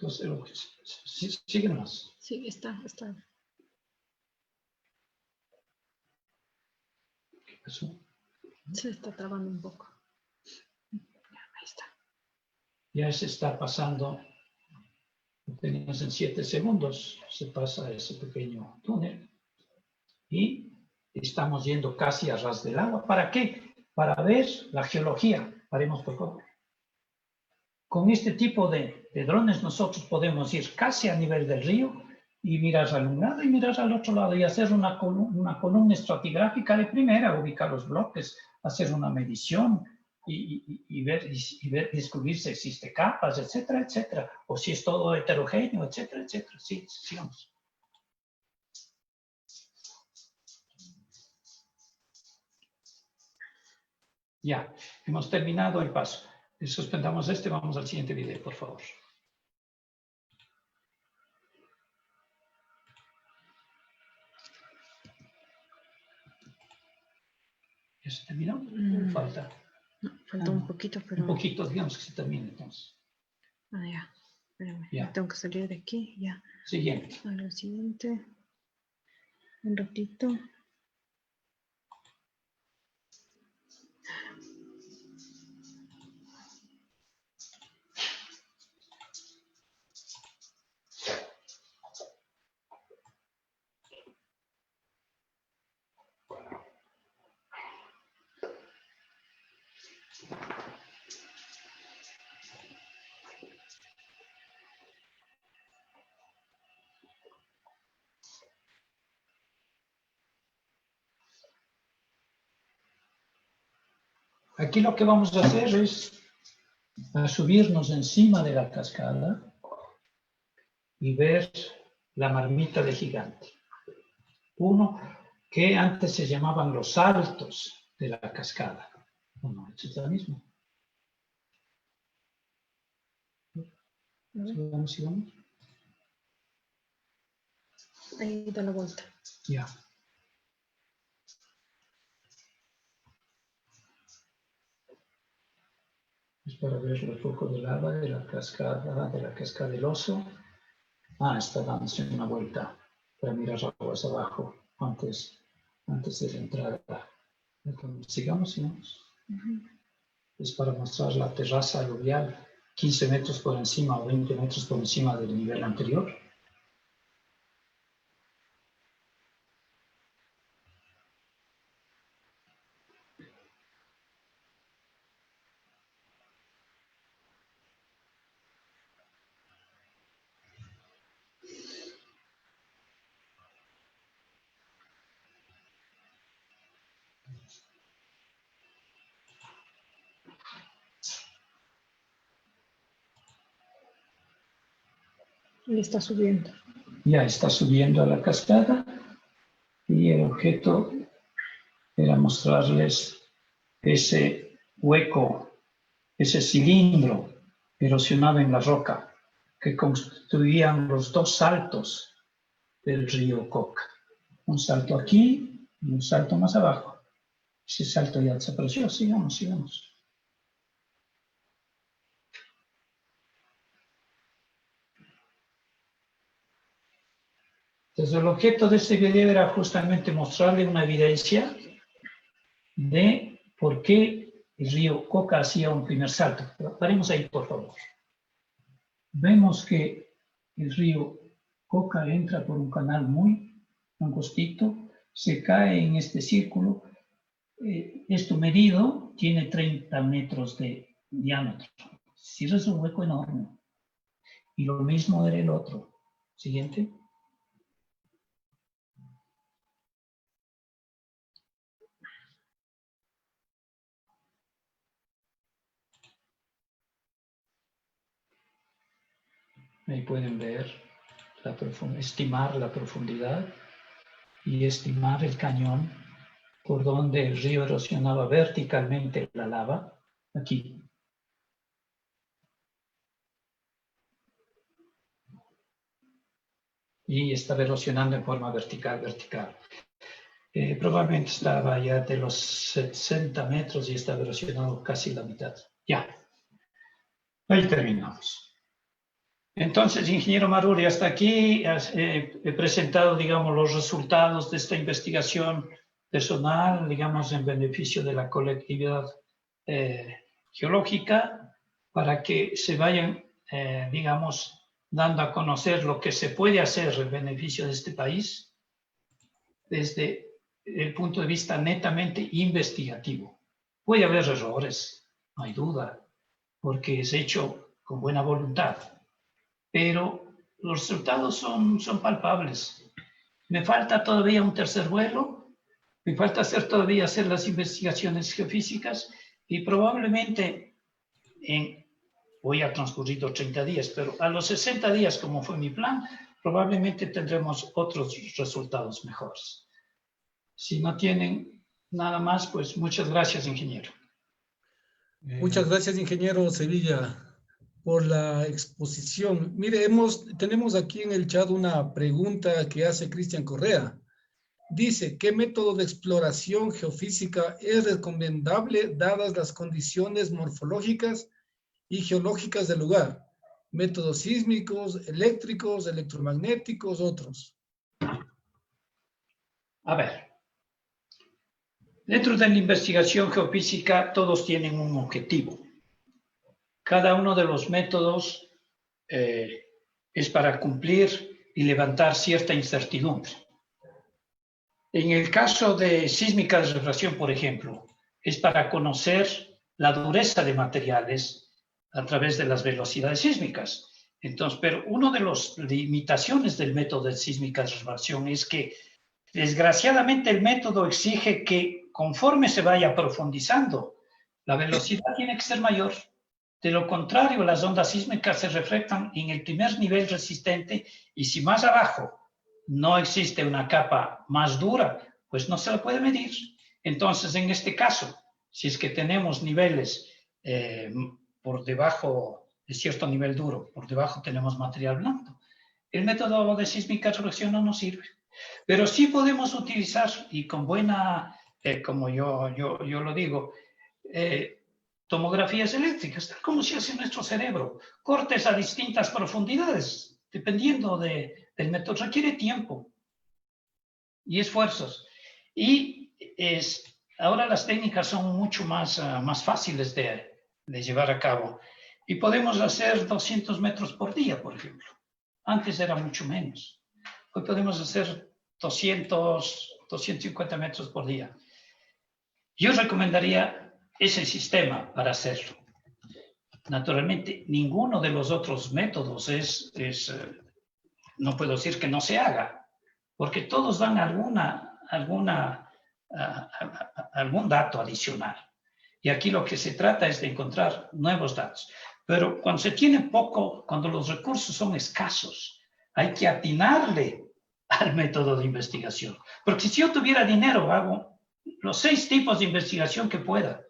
Entonces, sigue más. Sí, está. ¿Qué pasó? Se está trabando un poco. Ahí está. Ya se está pasando, apenas en 7 segundos, se pasa ese pequeño túnel y estamos yendo casi a ras del agua. ¿Para qué? Para ver la geología. Paremos, por favor. Con este tipo de drones nosotros podemos ir casi a nivel del río y mirar al un lado y mirar al otro lado y hacer una columna estratigráfica de primera, ubicar los bloques, hacer una medición y descubrir si existe capas, etcétera, etcétera, o si es todo heterogéneo, etcétera, etcétera. Sí, sigamos. Ya, hemos terminado el paso. Suspendamos vamos al siguiente video, por favor. ¿Ya se terminó? Falta. No, falta un poquito, pero... Un poquito, digamos que se termine entonces. Ya. Espérame, Ya. tengo que salir de aquí, ya. Siguiente. Ahora el siguiente. Un ratito. Aquí lo que vamos a hacer es subirnos encima de la cascada y ver la marmita de gigante. Uno que antes se llamaban los saltos de la cascada. Bueno, esto es lo mismo. Sigamos. Ahí da la vuelta. Ya. Es para ver el flujo de lava de la cascada del oso. Está dándose una vuelta para mirar aguas abajo antes de la entrada. Sigamos. Es para mostrar la terraza aluvial 15 metros por encima o 20 metros por encima del nivel anterior. Y está subiendo. Ya está subiendo a la cascada y el objeto era mostrarles ese hueco, ese cilindro erosionado en la roca que constituían los dos saltos del río Coca. Un salto aquí y un salto más abajo. Ese salto ya desapareció. Sigamos, sigamos. Entonces, el objeto de este video era justamente mostrarle una evidencia de por qué el río Coca hacía un primer salto. Pero paremos ahí, por favor. Vemos que el río Coca entra por un canal muy angostito, se cae en este círculo. Esto medido tiene 30 metros de diámetro. Sí, es un hueco enorme. Y lo mismo era el otro. Siguiente. Ahí pueden ver, estimar la profundidad y estimar el cañón por donde el río erosionaba verticalmente la lava, aquí. Y estaba erosionando en forma vertical. Probablemente estaba ya de los 60 metros y estaba erosionado casi la mitad. Ya. Ahí terminamos. Entonces, ingeniero Maruri, hasta aquí he presentado, digamos, los resultados de esta investigación personal, digamos, en beneficio de la colectividad geológica, para que se vayan, digamos, dando a conocer lo que se puede hacer en beneficio de este país desde el punto de vista netamente investigativo. Puede haber errores, no hay duda, porque es hecho con buena voluntad. Pero los resultados son palpables. Me falta todavía un tercer vuelo, me falta todavía hacer las investigaciones geofísicas y probablemente voy a transcurrir 30 días, pero a los 60 días, como fue mi plan, probablemente tendremos otros resultados mejores. Si no tienen nada más, pues muchas gracias, ingeniero. Muchas gracias, ingeniero Sevilla, por la exposición. Mire, tenemos aquí en el chat una pregunta que hace Cristian Correa. Dice, ¿qué método de exploración geofísica es recomendable dadas las condiciones morfológicas y geológicas del lugar? Métodos sísmicos, eléctricos, electromagnéticos, otros. A ver, dentro de la investigación geofísica todos tienen un objetivo. Cada uno de los métodos es para cumplir y levantar cierta incertidumbre. En el caso de sísmica de refracción, por ejemplo, es para conocer la dureza de materiales a través de las velocidades sísmicas. Entonces, pero una de las limitaciones del método de sísmica de refracción es que, desgraciadamente, el método exige que conforme se vaya profundizando, la velocidad tiene que ser mayor. De lo contrario, las ondas sísmicas se reflejan en el primer nivel resistente y si más abajo no existe una capa más dura, pues no se la puede medir. Entonces, en este caso, si es que tenemos niveles por debajo de cierto nivel duro, por debajo tenemos material blando, el método de sísmica de refracción no nos sirve. Pero sí podemos utilizar, y con buena, como yo lo digo, tomografías eléctricas, tal como se hace en nuestro cerebro, cortes a distintas profundidades, dependiendo del método, requiere tiempo y esfuerzos. Y ahora las técnicas son mucho más fáciles de llevar a cabo. Y podemos hacer 200 metros por día, por ejemplo. Antes era mucho menos. Hoy podemos hacer 200, 250 metros por día. Yo recomendaría ese sistema para hacerlo. Naturalmente, ninguno de los otros métodos no puedo decir que no se haga, porque todos dan algún dato adicional. Y aquí lo que se trata es de encontrar nuevos datos. Pero cuando se tiene poco, cuando los recursos son escasos, hay que atinarle al método de investigación. Porque si yo tuviera dinero, hago los 6 tipos de investigación que pueda.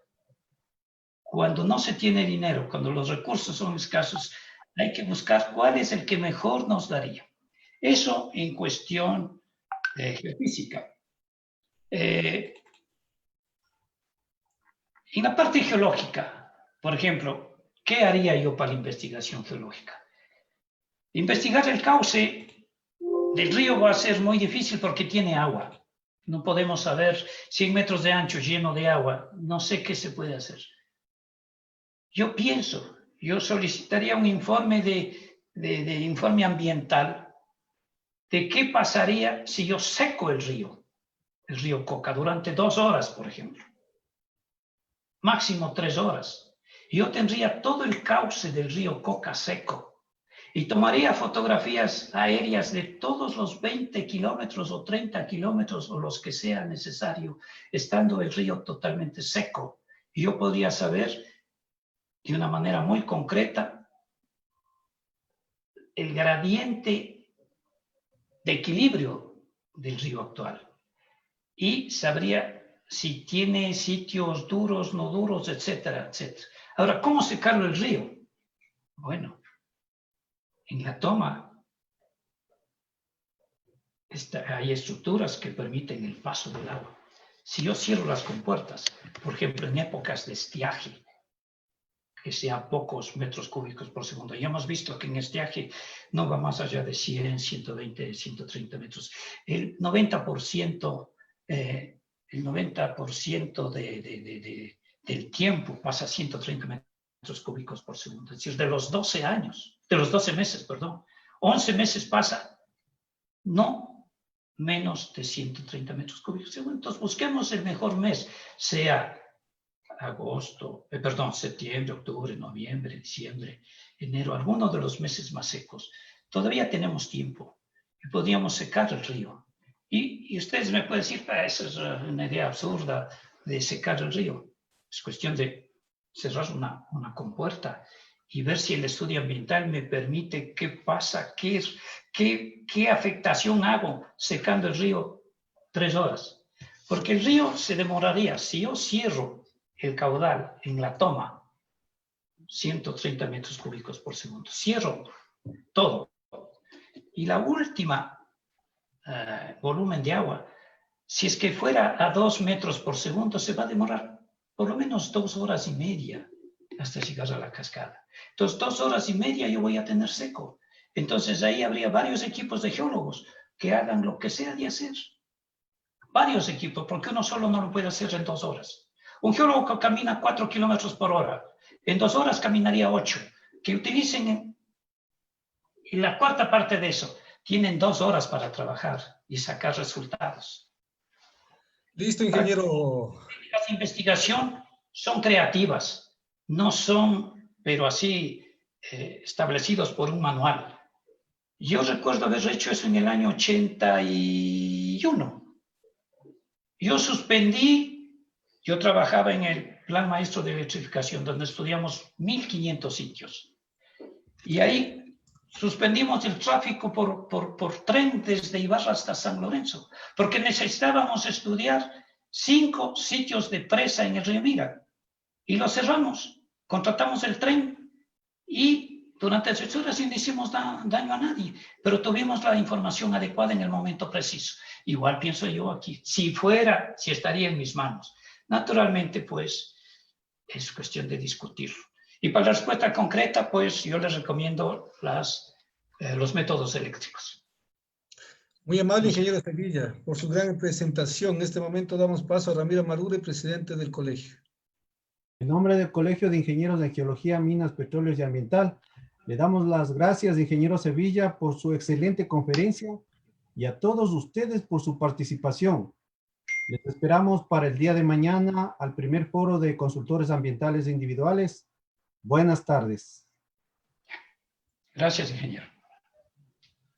Cuando no se tiene dinero, cuando los recursos son escasos, hay que buscar cuál es el que mejor nos daría. Eso en cuestión geofísica. En la parte geológica, por ejemplo, ¿qué haría yo para la investigación geológica? Investigar el cauce del río va a ser muy difícil porque tiene agua. No podemos saber 100 metros de ancho lleno de agua. No sé qué se puede hacer. Yo solicitaría un informe de informe ambiental de qué pasaría si yo seco el río Coca, durante 2 horas, por ejemplo. Máximo 3 horas. Yo tendría todo el cauce del río Coca seco. Y tomaría fotografías aéreas de todos los 20 kilómetros o 30 kilómetros o los que sea necesario, estando el río totalmente seco. Y yo podría saber de una manera muy concreta el gradiente de equilibrio del río actual. Y sabría si tiene sitios duros, no duros, etcétera, etcétera. Ahora, ¿cómo secarlo el río? Bueno, en la toma hay estructuras que permiten el paso del agua. Si yo cierro las compuertas, por ejemplo, en épocas de estiaje, que sea pocos metros cúbicos por segundo, ya hemos visto que en estiaje no va más allá de 100, 120, 130 metros. El 90%, del tiempo pasa a 130 metros cúbicos por segundo. Es decir, de los 12 meses, 11 meses pasa no menos de 130 metros cúbicos. Entonces busquemos el mejor mes, sea septiembre, octubre, noviembre, diciembre, enero, alguno de los meses más secos. Todavía tenemos tiempo y podríamos secar el río. Y ustedes me pueden decir, esa es una idea absurda de secar el río. Es cuestión de cerrar una compuerta y ver si el estudio ambiental me permite qué pasa, qué afectación hago secando el río 3 horas. Porque el río se demoraría, si yo cierro el caudal en la toma, 130 metros cúbicos por segundo. Cierro todo. Y la última volumen de agua, si es que fuera a 2 metros por segundo, se va a demorar por lo menos 2 horas y media hasta llegar a la cascada. Entonces, 2 horas y media yo voy a tener seco. Entonces, ahí habría varios equipos de geólogos que hagan lo que sea de hacer. Varios equipos, porque uno solo no lo puede hacer en 2 horas. Un geólogo que camina 4 kilómetros por hora, en 2 horas caminaría 8. Que utilicen la cuarta parte de eso. Tienen 2 horas para trabajar y sacar resultados. Listo, ingeniero. Las investigaciones son creativas, no son, pero así, establecidos por un manual. Yo recuerdo haber hecho eso en el año 81. Yo trabajaba en el Plan Maestro de Electrificación, donde estudiamos 1.500 sitios. Y ahí suspendimos el tráfico por tren desde Ibarra hasta San Lorenzo, porque necesitábamos estudiar 5 sitios de presa en el río Mira. Y lo cerramos, contratamos el tren y durante 8 horas no hicimos daño a nadie, pero tuvimos la información adecuada en el momento preciso. Igual pienso yo aquí, si estaría en mis manos. Naturalmente, pues, es cuestión de discutirlo. Y para la respuesta concreta, pues, yo les recomiendo los métodos eléctricos. Muy amable, ingeniero Sevilla, por su gran presentación. En este momento damos paso a Ramiro Marure, presidente del colegio. En nombre del Colegio de Ingenieros de Geología, Minas, Petróleos y Ambiental, le damos las gracias, ingeniero Sevilla, por su excelente conferencia y a todos ustedes por su participación. Les esperamos para el día de mañana al primer foro de consultores ambientales individuales. Buenas tardes. Gracias, ingeniero.